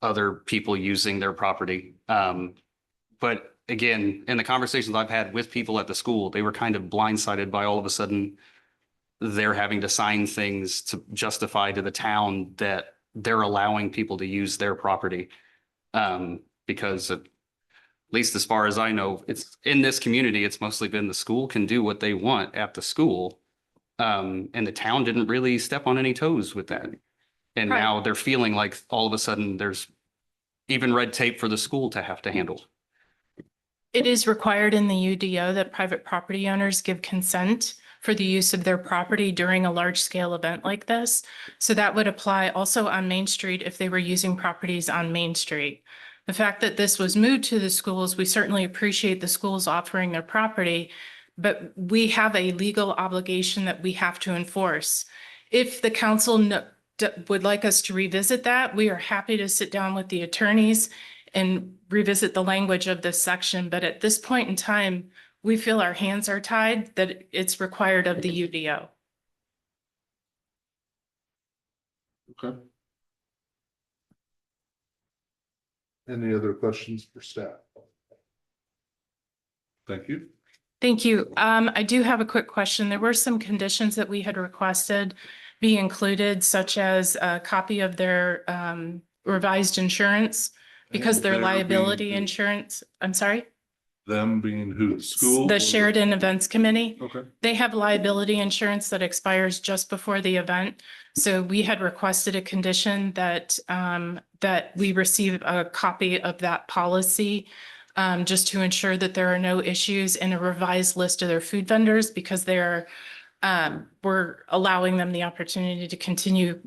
other people using their property. But again, in the conversations I've had with people at the school, they were kind of blindsided by all of a sudden they're having to sign things to justify to the town that they're allowing people to use their property. Because at least as far as I know, it's in this community, it's mostly been the school can do what they want at the school. And the town didn't really step on any toes with that. And Right. now they're feeling like all of a sudden there's even red tape for the school to have to handle. It is required in the UDO that private property owners give consent for the use of their property during a large scale event like this. So that would apply also on Main Street if they were using properties on Main Street. The fact that this was moved to the schools, we certainly appreciate the schools offering their property, but we have a legal obligation that we have to enforce. If the council would like us to revisit that, we are happy to sit down with the attorneys and revisit the language of this section. But at this point in time, we feel our hands are tied, that it's required of the UDO. Okay. Any other questions for staff? Thank you. Thank you. I do have a quick question. There were some conditions that we had requested be included, such as a copy of their revised insurance because their They're being liability who? insurance, I'm sorry? Them being who? The school? or The Sheridan Events Committee. Okay. They have liability insurance that expires just before the event. So we had requested a condition that that we receive a copy of that policy just to ensure that there are no issues, and a revised list of their food vendors, because they're we're allowing them the opportunity to continue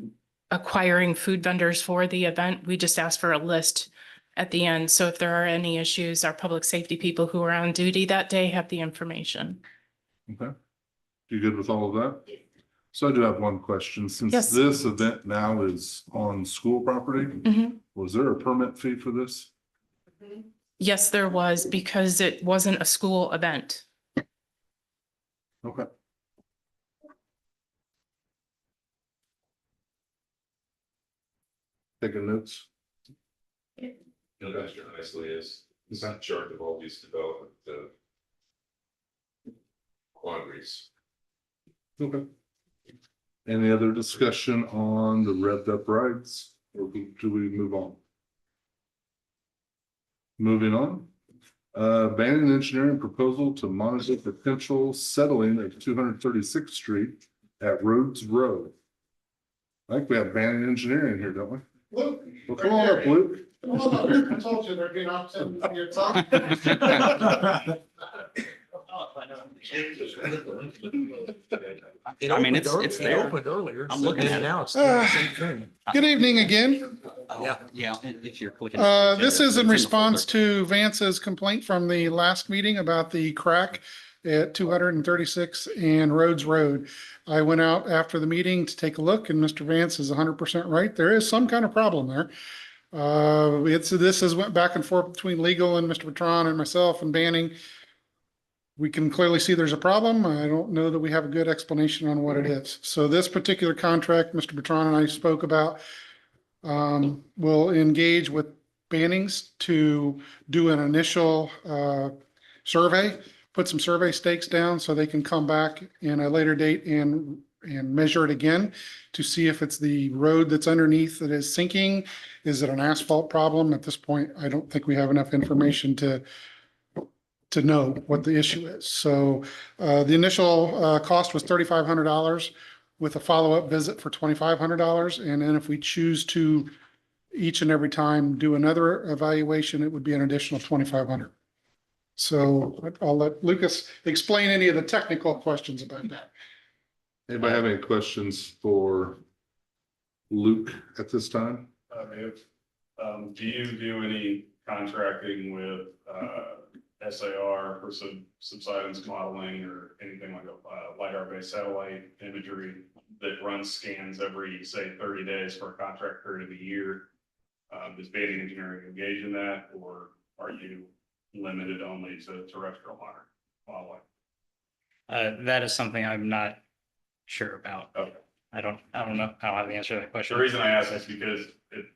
acquiring food vendors for the event. We just asked for a list at the end. So if there are any issues, our public safety people who are on duty that day have the information. Okay. You good with all of that? So I do have one question. Since Yes. this event now is on school property, Mhm. was there a permit fee for this? Yes, there was, because it wasn't a school event. Okay. Taking notes. No, that's nicely is in charge of all these development quandaries. Okay. Any other discussion on the revved up rides, or do we move on? Moving on. Banning engineering proposal to monitor potential settling of 236th Street at Rhodes Road. I think we have Banning engineering here, don't we? Luke. Well, come on up, Luke. I told you there'd be an opposite of your talk. I mean, it's It there. opened earlier. I'm looking at it. Now it's the same thing. Good evening again. Yeah, if you're clicking. This is in It's the response folder. to Vance's complaint from the last meeting about the crack at 236 and Rhodes Road. I went out after the meeting to take a look, and Mr. Vance is 100% right. There is some kind of problem there. This has went back and forth between legal and Mr. Patron and myself and Banning. We can clearly see there's a problem. I don't know that we have a good explanation on what it is. So this particular contract, Mr. Patron and I spoke about, will engage with Bannings to do an initial survey, put some survey stakes down so they can come back in a later date and measure it again to see if it's the road that's underneath that is sinking. Is it an asphalt problem? At this point, I don't think we have enough information to know what the issue is. So the initial cost was $3,500 with a follow-up visit for $2,500. And then if we choose to each and every time do another evaluation, it would be an additional $2,500. So I'll let Lucas explain any of the technical questions about that. Anybody have any questions for Luke at this time? Do you do any contracting with SAR for subsidence modeling or anything like a LiDAR-based satellite imagery that runs scans every, say, 30 days for a contract period of a year? Does Banning Engineering engage in that, or are you limited only to terrestrial modeling? That is something I'm not sure about. Okay. I don't know how I have to answer that question. The reason I ask is because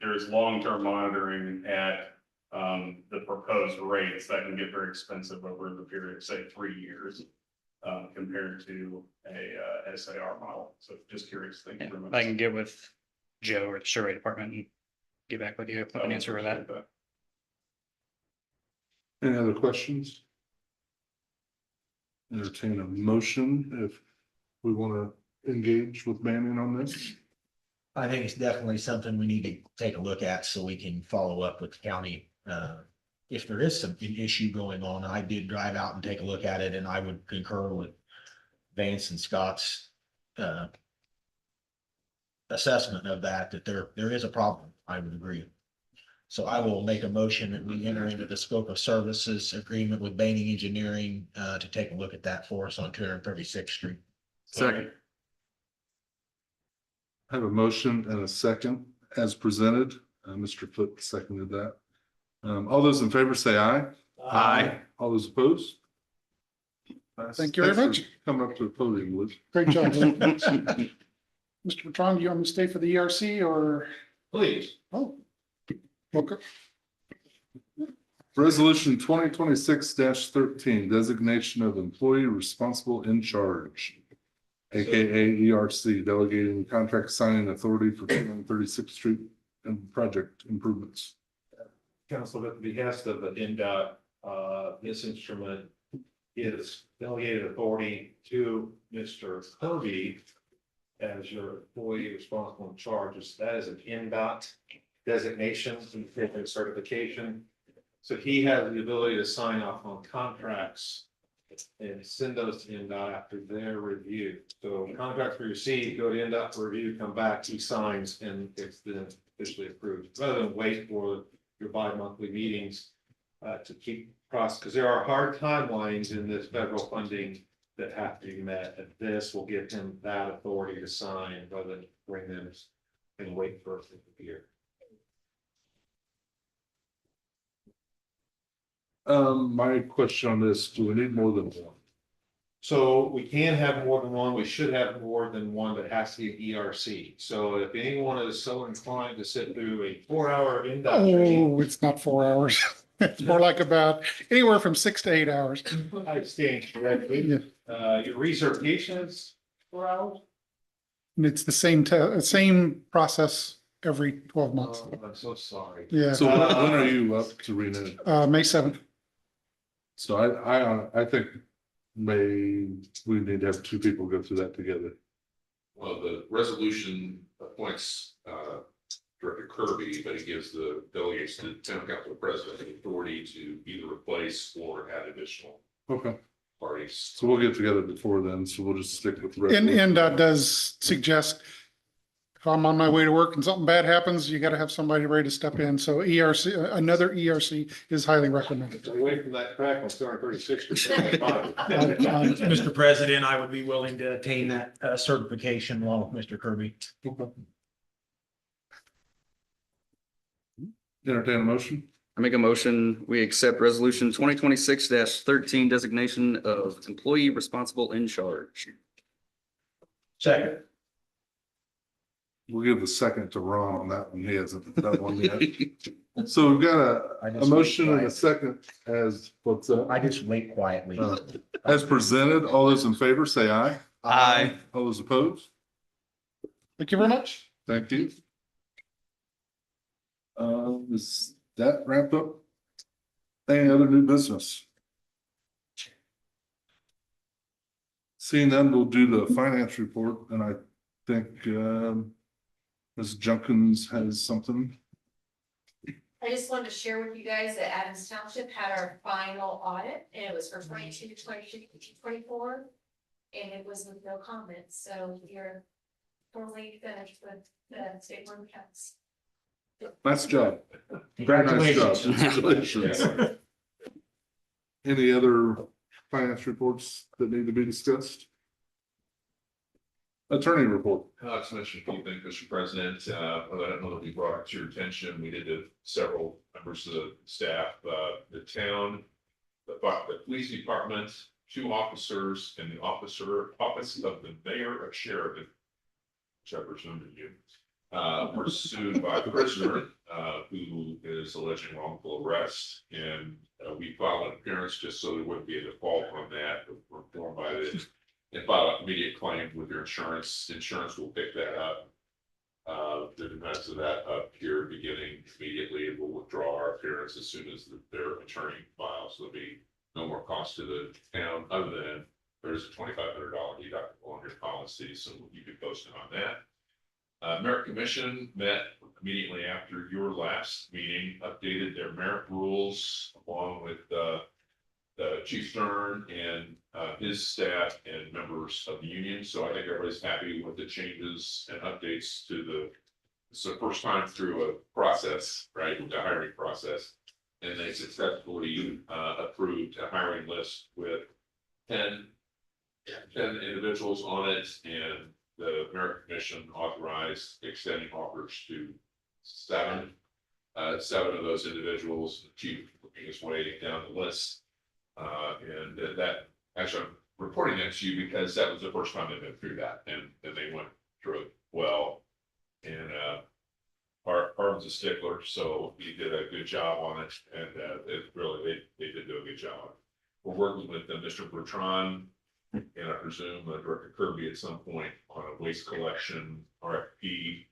there's long-term monitoring at the proposed rates that can get very expensive over the period of, say, 3 years compared to a SAR model. So just curious. Thank you very much. I can get with Joe or the survey department and get back with you with an answer for that. Any other questions? Entertain a motion if we want to engage with Banning on this. I think it's definitely something we need to take a look at so we can follow up with the county. If there is an issue going on, I did drive out and take a look at it, and I would concur with Vance and Scott's assessment of that there is a problem. I would agree. So I will make a motion that we enter into the scope of services agreement with Banning Engineering to take a look at that for us on 236th Street. Second. I have a motion and a second as presented. Mr. Foot seconded that. All those in favor say aye. Aye. All those opposed? Thank you very Thanks much. for coming up to the podium, Luke. Great job. Mr. Patron, do you want me to stay for the ERC or? Please. Oh. Okay. Resolution 2026-13, designation of employee responsible in charge, AKA ERC, delegating contract signing authority for 236th Street and project improvements. Council, at the behest of the NDOT, this instrument is delegated authority to Mr. Kirby as your employee responsible in charge. That is an NDOT designation and certification. So he has the ability to sign off on contracts and send those to NDOT after their review. So contracts we receive, go to NDOT for review, come back, he signs, and it's then officially approved, rather than wait for your bi-monthly meetings to keep process, because there are hard timelines in this federal funding that have to be met, and this will give him that authority to sign rather than bring them and wait for a year. My question on this, do we need more than one? So we can have more than one, we should have more than one, but it has to be an ERC. So if anyone is so inclined to sit through a 4-hour NDOT training. Oh, it's not 4 hours. It's more like about anywhere from 6 to 8 hours. I stand correctly. Your recertification is 4 hours? And it's the same process every 12 months. Oh, I'm so sorry. Yeah. So when are you up to renew? May 7th. So I think we need to have two people go through that together. Well, the resolution appoints Director Kirby, but it gives the delegates to the town council president the authority to either replace or add additional Okay. parties. So we'll get together before then, so we'll just stick with the And resolution. NDOT does suggest if I'm on my way to work and something bad happens, you got to have somebody ready to step in. So ERC, another ERC is highly recommended. Away from that track on 236. Mr. President, I would be willing to attain that certification along with Mr. Kirby. Entertain a motion. I make a motion, we accept resolution 2026-13 designation of employee responsible in charge. Second. We'll give the second to Ron on that one. He hasn't done one yet. So we've got a motion and a second as what's up. I just wait quietly. As presented, all those in favor say aye. Aye. All those opposed? Thank you very much. Thank you. Does that wrap up? Any other new business? Seeing none, we'll do the finance report, and I think Ms. Junkins has something. I just wanted to share with you guys that Adams Township had our final audit, and it was for 22, 23, 24. And it was with no comments, so you're totally finished with the state board of accounts. Nice job. Very nice job. Congratulations. Any other finance reports that need to be discussed? Attorney report. Just mention a few things, Mr. President, but I don't know that we brought it to your attention. We did several members of the staff, the town, the police department, 2 officers, and the office of the mayor of Sheridan, which I presume to you, were sued by a prisoner who is alleging wrongful arrest. And we filed an appearance just so there wouldn't be a default on that. We're informed by this. And file an immediate claim with your insurance. Insurance will pick that up. The defense of that up here beginning immediately, and we'll withdraw our appearance as soon as their attorney files. There'll be no more cost to the town other than there's a $2,500 deductible on your policy, so we'll keep you posted on that. Merit Commission met immediately after your last meeting, updated their merit rules along with Chief Stern and his staff and members of the union. So I think everybody's happy with the changes and updates to it's the first time through a process, right, the hiring process. And they successfully approved a hiring list with 10 individuals on it, and the Merit Commission authorized extending offers to 7. 7 of those individuals, the chief working his way down the list. And that actually, reporting that to you because that was the first time they've been through that, and they went through it well. And Harvin's a stickler, so he did a good job on it, and it really, they did do a good job. We're working with Mr. Bertrand, and I presume Director Kirby at some point on a waste collection RFP.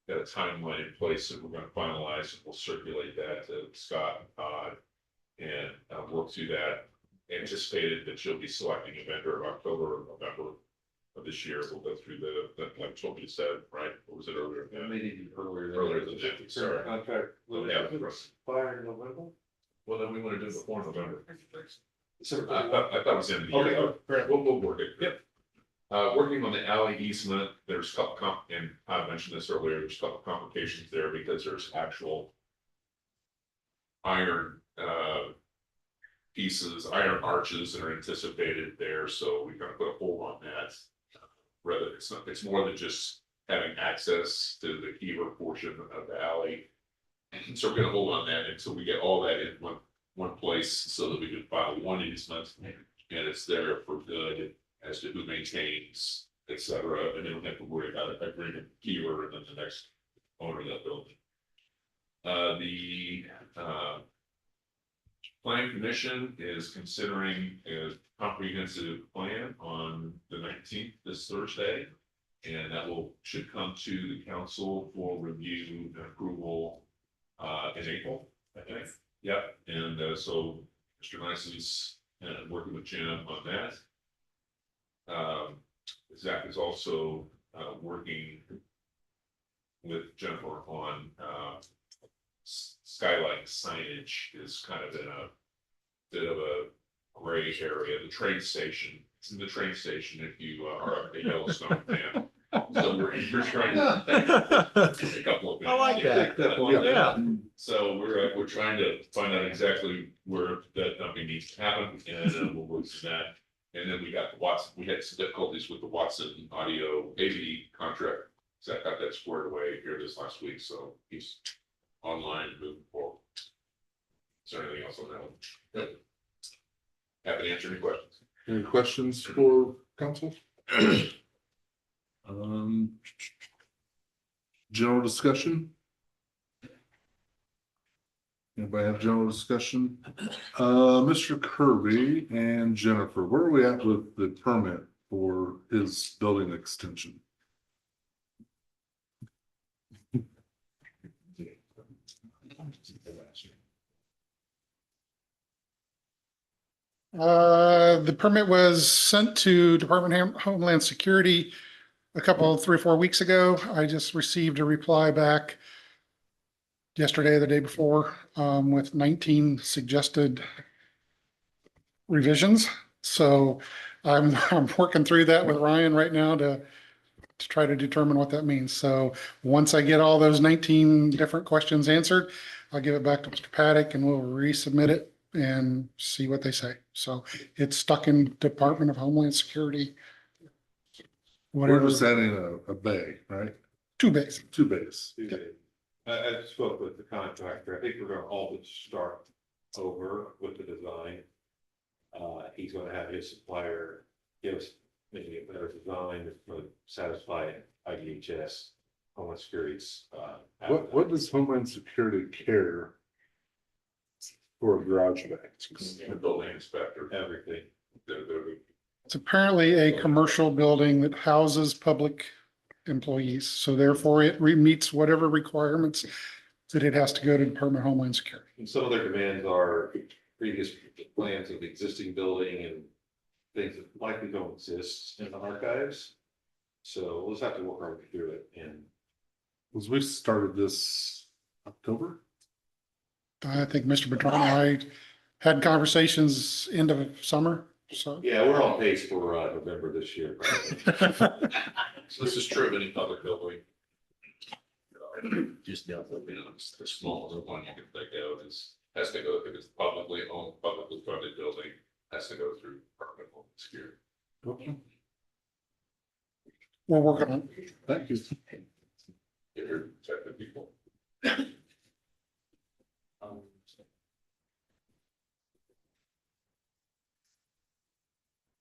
Got a timeline in place that we're going to finalize, and we'll circulate that to Scott and Todd, and work through that. Anticipated that you'll be selecting a vendor in October or November of this year. We'll go through like Toby said, right? What was it earlier? Maybe Earlier than that, sorry. Contract. Yeah. Expire in November? Well, then we want to do it before November. So, I thought it was the end of the year. Okay. We'll work it. Yep. Working on the alley easement, there's a couple and I mentioned this earlier, there's a couple complications there because there's actual iron pieces, iron arches that are anticipated there, so we're gonna put a hold on that. Rather, it's more than just having access to the Kiever portion of the alley. And so we're gonna hold on that until we get all that in one place so that we can file one easement and it's there for good as to who maintains, et cetera, and then we have to worry about agreement Kiever and then the next owner of that building. The Planning Commission is considering a comprehensive plan on the 19th, this Thursday. And that should come to the council for review and approval in April, I think. Yep, and so Mr. Nice is working with Jim on that. Zach is also working with Jennifer on skylight signage is kind of in a bit of a gray area. The train station, it's in the train station if you are a Yellowstone fan. So we're trying to a couple of I like that. Yeah. So we're trying to find out exactly where that dumping needs to happen, and we'll work through that. And then we got the Watson. We had some difficulties with the Watson audio AV contract. Zach got that squared away here this last week, so he's online and moving forward. Is there anything else on that one? Yep. Happy to answer any questions. Any questions for council? General discussion? Anybody have general discussion? Mr. Kirby and Jennifer, where are we at with the permit for his building extension? The permit was sent to Department of Homeland Security three or 4 weeks ago. I just received a reply back yesterday or the day before, with 19 suggested revisions. So I'm working through that with Ryan right now to try to determine what that means. So once I get all those 19 different questions answered, I'll give it back to Mr. Paddock and we'll resubmit it and see what they say. So it's stuck in Department of Homeland Security. We're just adding a bay, right? 2 bays. 2 bays. I spoke with the contractor. I think we're gonna all just start over with the design. He's gonna have his supplier give us maybe a better design that's gonna satisfy IDHS, Homeland Security's. What does Homeland Security care for a garage bay? The building inspector, Everything. It's apparently a commercial building that houses public employees. So therefore it meets whatever requirements that it has to go to Department of Homeland Security. And some of their demands are previous plans of the existing building and things that likely don't exist in the archives. So we'll just have to work our way through it and. Was we started this October? I think Mr. Bertrand and I had conversations end of summer, so. Yeah, we're on pace for November this year. So this is true of any public building. Just the smallest one you can think of has to go, if it's publicly owned, publicly funded building, has to go through Department of Homeland Security. Okay. We're working on it. Thank you. If you're checking people.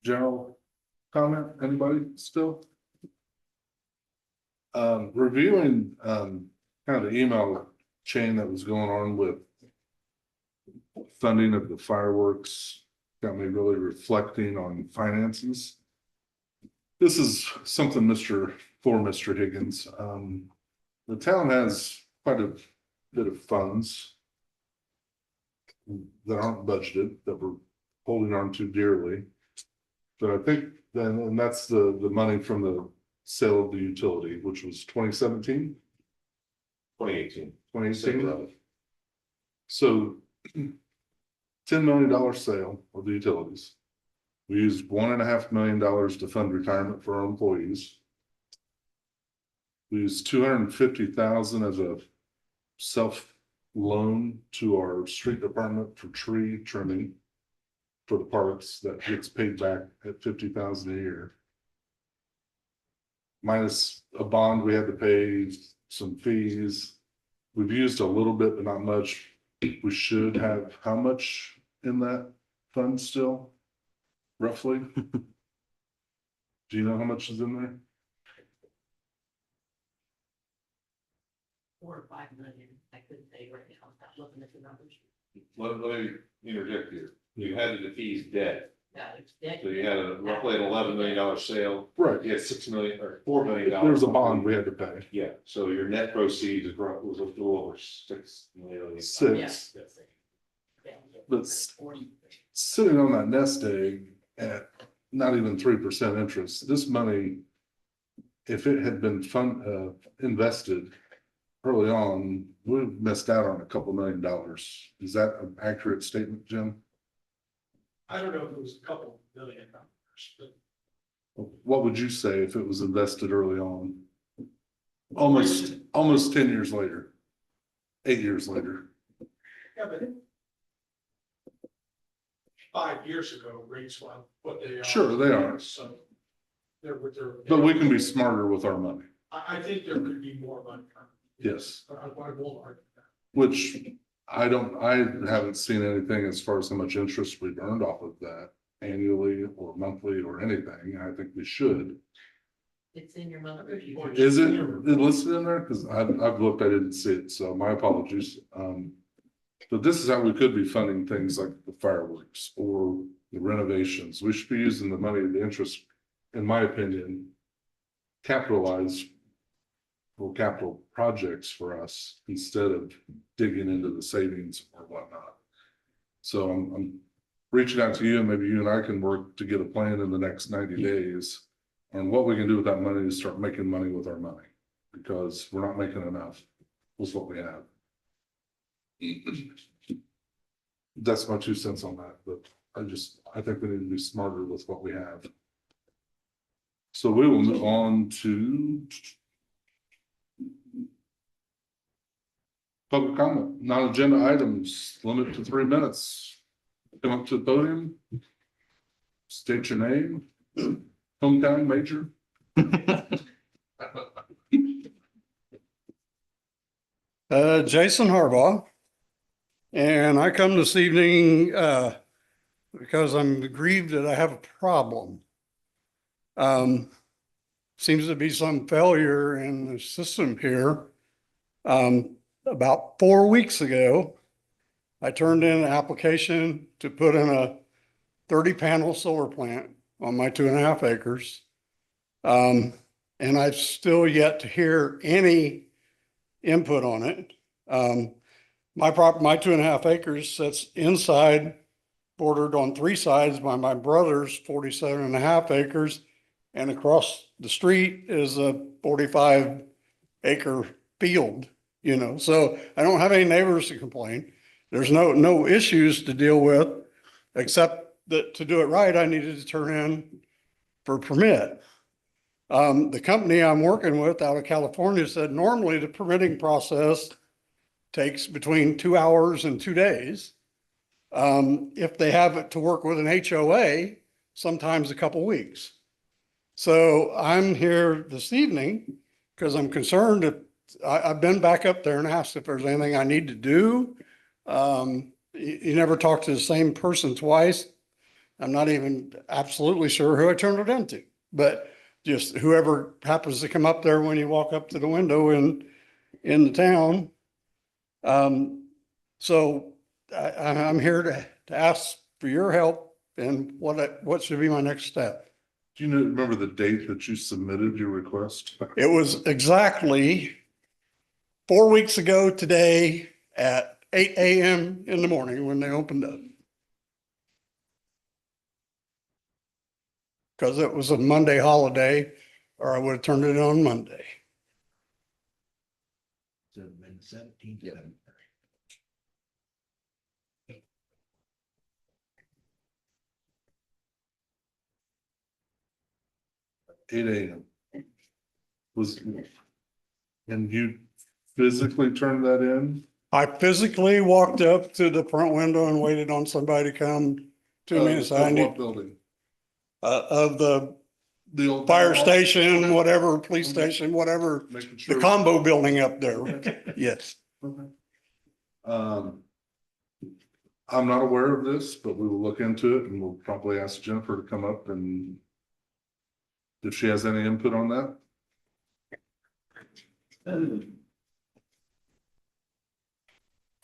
General comment, anybody still? Reviewing, kind of the email chain that was going on with funding of the fireworks, got me really reflecting on finances. This is something for Mr. Higgins. The town has quite a bit of funds that aren't budgeted, that we're holding on to dearly. So I think then, and that's the money from the sale of the utility, which was 2017. 2018. 2018. So $10 million sale of the utilities. We used $1.5 million to fund retirement for our employees. We used $250,000 as a self loan to our street department for tree trimming for the parks that gets paid back at $50,000 a year. Minus a bond we had to pay, some fees. We've used a little bit, but not much. We should have how much in that fund still? Roughly? Do you know how much is in there? 4 or 5 million, I couldn't say right now, I'm not looking at the numbers. Let me interject here. You had to defease debt. Yeah, it's dead. So you had roughly an $11 million sale. Right. You had $6 million or $4 million. There was a bond we had to pay. Yeah, so your net proceeds was a little over 6 million. 6. Yeah. But sitting on that nest egg at not even 3% interest, this money, if it had been invested early on, we've missed out on a couple $1 million. Is that an accurate statement, Jim? I don't know if it was a couple million dollars, but What would you say if it was invested early on? Almost 10 years later, 8 years later. yeah, but 5 years ago, rates were what they are. Sure, they are. So they're with their. But we can be smarter with our money. I think there could be more money. Yes. But I won't argue that. Which I haven't seen anything as far as how much interest we've earned off of that annually or monthly or anything. I think we should. It's in your monthly review. Is it listed in there? Because I've looked, I didn't see it, so my apologies. But this is how we could be funding things like the fireworks or the renovations. We should be using the money, the interest, in my opinion, capitalized for capital projects for us instead of digging into the savings or whatnot. So I'm reaching out to you, and maybe you and I can work to get a plan in the next 90 days on what we can do with that money to start making money with our money, because we're not making enough with what we have. That's my 2 cents on that, but I think we need to be smarter with what we have. So we will move on to public comment, non-agenda items, limit to 3 minutes. Come up to the podium. State your name, hometown major. Jason Harbaugh. And I come this evening because I'm grieved that I have a problem. Seems to be some failure in the system here. About 4 weeks ago, I turned in an application to put in a 30-panel solar plant on my 2.5 acres. And I've still yet to hear any input on it. My 2.5 acres sits inside, bordered on 3 sides by my brother's 47.5 acres. And across the street is a 45-acre field, so I don't have any neighbors to complain. There's no issues to deal with, except that to do it right, I needed to turn in for a permit. The company I'm working with out of California said normally the permitting process takes between 2 hours and 2 days. If they have it to work with an HOA, sometimes a couple weeks. So I'm here this evening because I'm concerned that I've been back up there and asked if there's anything I need to do. You never talk to the same person twice. I'm not even absolutely sure who I turned it into, but just whoever happens to come up there when you walk up to the window in the town. So I'm here to ask for your help and what should be my next step. Do you remember the date that you submitted your request? It was exactly 4 weeks ago today at 8 a.m. in the morning when they opened up. Because it was a Monday holiday, or I would have turned it in on Monday. So it's been 17th. Yep. 8 a.m. And you physically turned that in? I physically walked up to the front window and waited on somebody to come to me and say, I Of need, what building? of the old fire town hall? station, whatever, police station, whatever, Making the sure. combo building up there. Yes. Okay. I'm not aware of this, but we will look into it and we'll probably ask Jennifer to come up and if she has any input on that.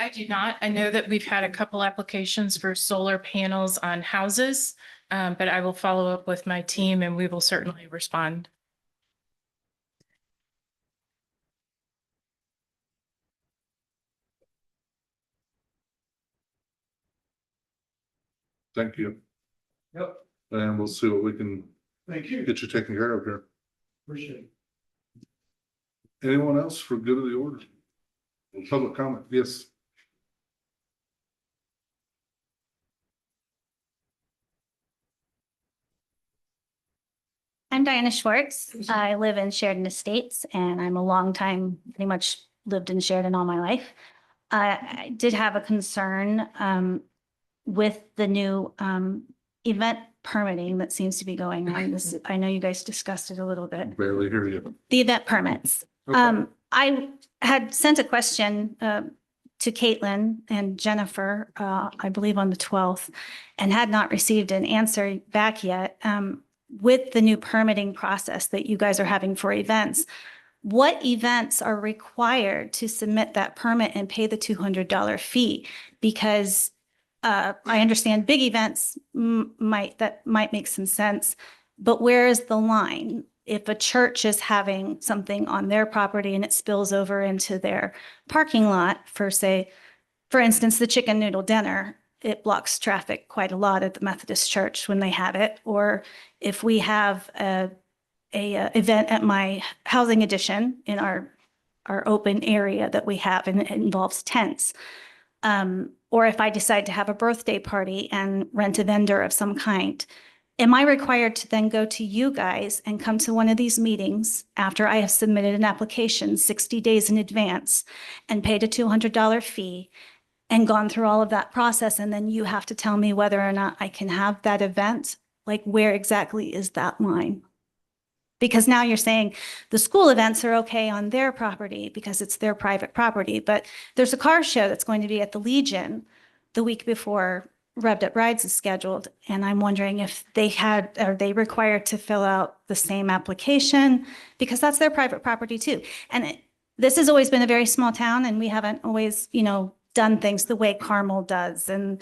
I do not. I know that we've had a couple applications for solar panels on houses, but I will follow up with my team and we will certainly respond. Thank you. Yep. And we'll see what we can Thank you. get you taken care of here. Appreciate it. Anyone else for good of the order? Public comment, yes. I'm Diana Schwartz. I live in Sheridan Estates and I'm a long time, pretty much lived in Sheridan all my life. I did have a concern with the new event permitting that seems to be going on. This, I know you guys discussed it a little bit. Barely hear you. The event permits. Okay. I had sent a question to Caitlin and Jennifer, I believe on the 12th, and had not received an answer back yet. With the new permitting process that you guys are having for events, what events are required to submit that permit and pay the $200 fee? Because I understand big events might make some sense, but where is the line? If a church is having something on their property and it spills over into their parking lot for, say, for instance, the chicken noodle dinner, it blocks traffic quite a lot at the Methodist church when they have it. Or if we have a event at my housing addition in our open area that we have, and it involves tents. Or if I decide to have a birthday party and rent a vendor of some kind, am I required to then go to you guys and come to one of these meetings after I have submitted an application 60 days in advance and paid a $200 fee and gone through all of that process, and then you have to tell me whether or not I can have that event? Like, where exactly is that line? Because now you're saying the school events are okay on their property because it's their private property, but there's a car show that's going to be at the Legion the week before Revved Up Rides is scheduled. And I'm wondering if are they required to fill out the same application? Because that's their private property too. And this has always been a very small town and we haven't always, done things the way Carmel does. And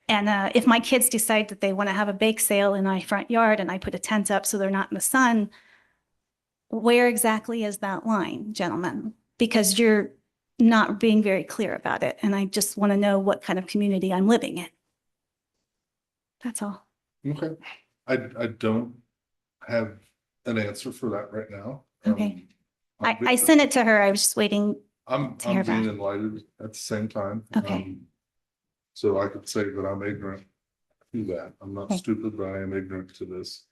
if my kids decide that they want to have a bake sale in my front yard and I put a tent up so they're not in the sun, where exactly is that line, gentlemen? Because you're not being very clear about it. And I just want to know what kind of community I'm living in. That's all. Okay. I don't have an answer for that right now. Okay. I sent it to her. I was just waiting. I'm hear being back. enlightened at the same time. Okay. So I could say that I'm ignorant to that. I'm not Okay. stupid, but I am ignorant to this.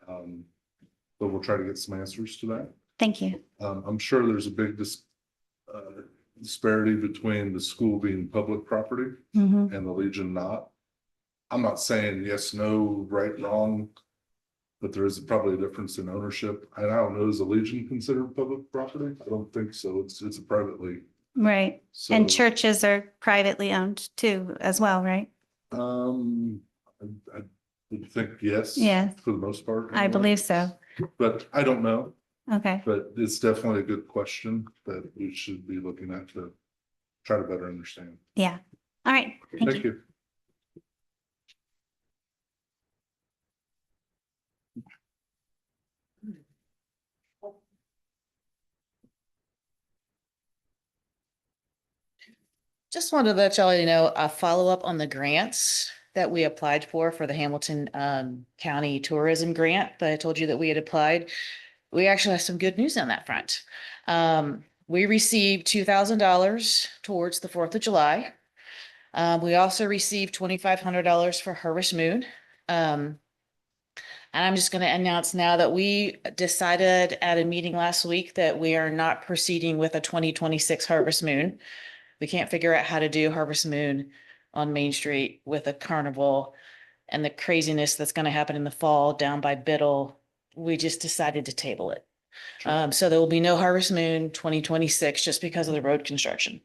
But we'll try to get some answers to that. Thank you. I'm sure there's a big disparity between the school being public property Mhm. and the Legion not. I'm not saying yes, no, right, wrong, but there is probably a difference in ownership. And I don't know, is the Legion considered public property? I don't think so. It's a privately. Right. So, And churches are privately owned too, as well, right? I would think yes. Yes. For the most part. I anyway. believe so. But I don't know, Okay. but it's definitely a good question that we should be looking at to try to better understand. Yeah. All right. Thank you. Just wanted to let y'all know, a follow-up on the grants that we applied for the Hamilton County Tourism Grant that I told you that we had applied. We actually have some good news on that front. We received $2,000 towards the 4th of July. We also received $2,500 for Harvest Moon. And I'm just going to announce now that we decided at a meeting last week that we are not proceeding with a 2026 Harvest Moon. We can't figure out how to do Harvest Moon on Main Street with a carnival and the craziness that's going to happen in the fall down by Biddle. We just decided to table it. So there will be no Harvest Moon 2026 just because of the road construction.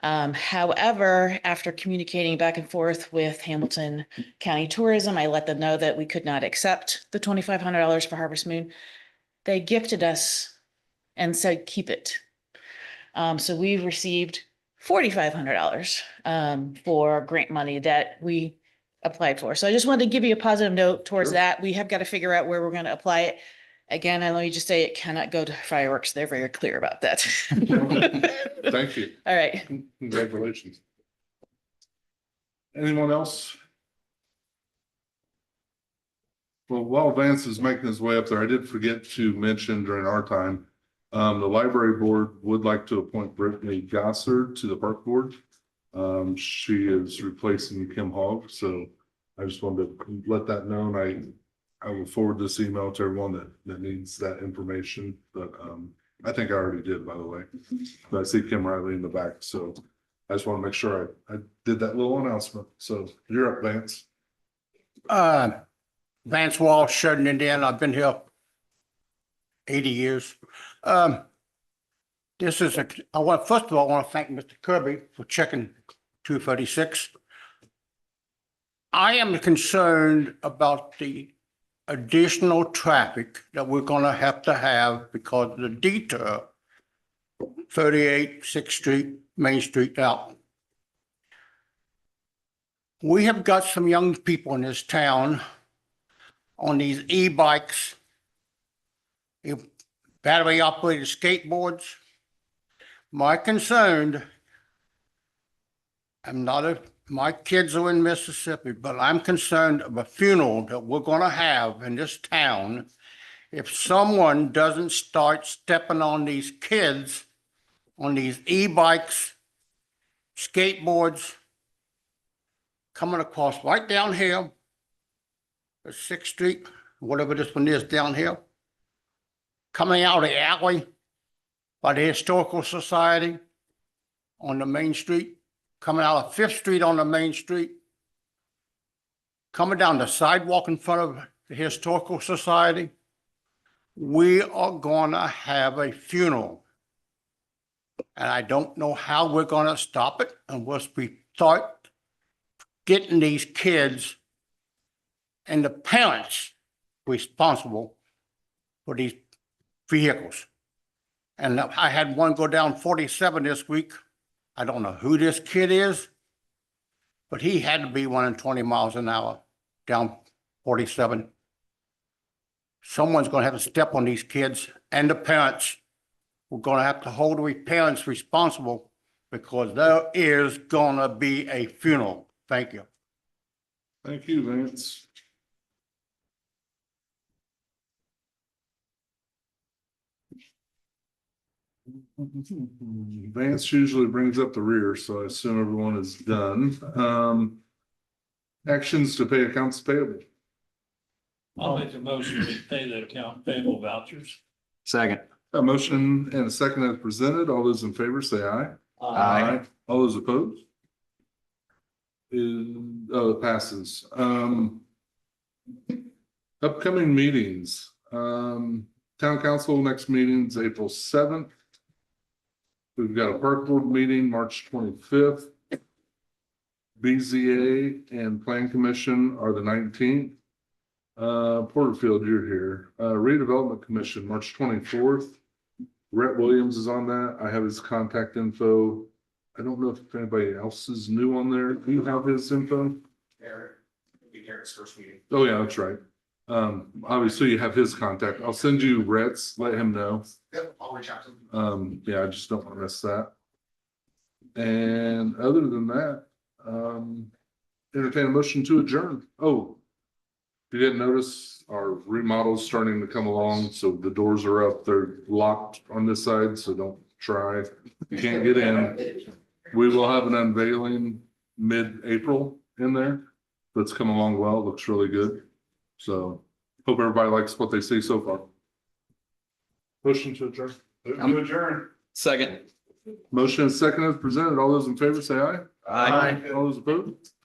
However, after communicating back and forth with Hamilton County Tourism, I let them know that we could not accept the $2,500 for Harvest Moon. They gifted us and said, keep it. So we've received $4,500 for grant money that we applied for. So I just wanted to give you a positive note towards that. We have got to figure out where we're going to apply it. Again, and let me just say it cannot go to fireworks. They're very clear about that. Thank you. All right. Congratulations. Anyone else? Well, while Vance is making his way up there, I did forget to mention during our time, the library board would like to appoint Brittany Gossard to the park board. She is replacing Kim Hogg, so I just wanted to let that known. I will forward this email to everyone that needs that information, but I think I already did, by the way. But I see Kim Riley in the back, so I just want to make sure I did that little announcement. So you're up, Vance. Vance Walsh, Sheridan, Indiana. I've been here 80 years. First of all, I want to thank Mr. Kirby for checking 236. I am concerned about the additional traffic that we're going to have because of the detour 38, 6th Street, Main Street out. We have got some young people in this town on these e-bikes, battery operated skateboards. My concern, my kids are in Mississippi, but I'm concerned of a funeral that we're going to have in this town. If someone doesn't start stepping on these kids on these e-bikes, skateboards, coming across right down here, the 6th Street, whatever this one is down here, coming out of the alley by the Historical Society on the Main Street, coming out of 5th Street on the Main Street, coming down the sidewalk in front of the Historical Society, we are going to have a funeral. And I don't know how we're going to stop it unless we start getting these kids and the parents responsible for these vehicles. And I had one go down 47 this week. I don't know who this kid is, but he had to be running 20 miles an hour down 47. Someone's going to have to step on these kids and the parents. We're going to have to hold the parents responsible because there is going to be a funeral. Thank you. Thank you, Vance. Vance usually brings up the rear, so I assume everyone is done. Actions to pay accounts payable. I'll make a motion to pay the account payable vouchers. Second. A motion and a second as presented. All those in favor say aye. Aye. All those opposed? It passes. Upcoming meetings. Town council next meeting is April 7th. We've got a park board meeting March 25th. BZA and Plan Commission are the 19th. Porterfield, you're here. Redevelopment Commission, March 24th. Rhett Williams is on that. I have his contact info. I don't know if anybody else is new on there. Do you have his info? Eric, it'll be Eric's first meeting. Oh, yeah, that's right. Obviously you have his contact. I'll send you Rhett's, let him know. Yep, I'll reach out to him. Yeah, I just don't want to miss that. And other than that, entertain a motion to adjourn. Oh, if you didn't notice, our remodel's starting to come along, so the doors are up. They're locked on this side, so don't try. You can't get in. We will have an unveiling mid-April in there. That's come along well. It looks really good. So hope everybody likes what they see so far. Motion to adjourn. Move to adjourn. Second. Motion and second is presented. All those in favor say aye. Aye. All those opposed?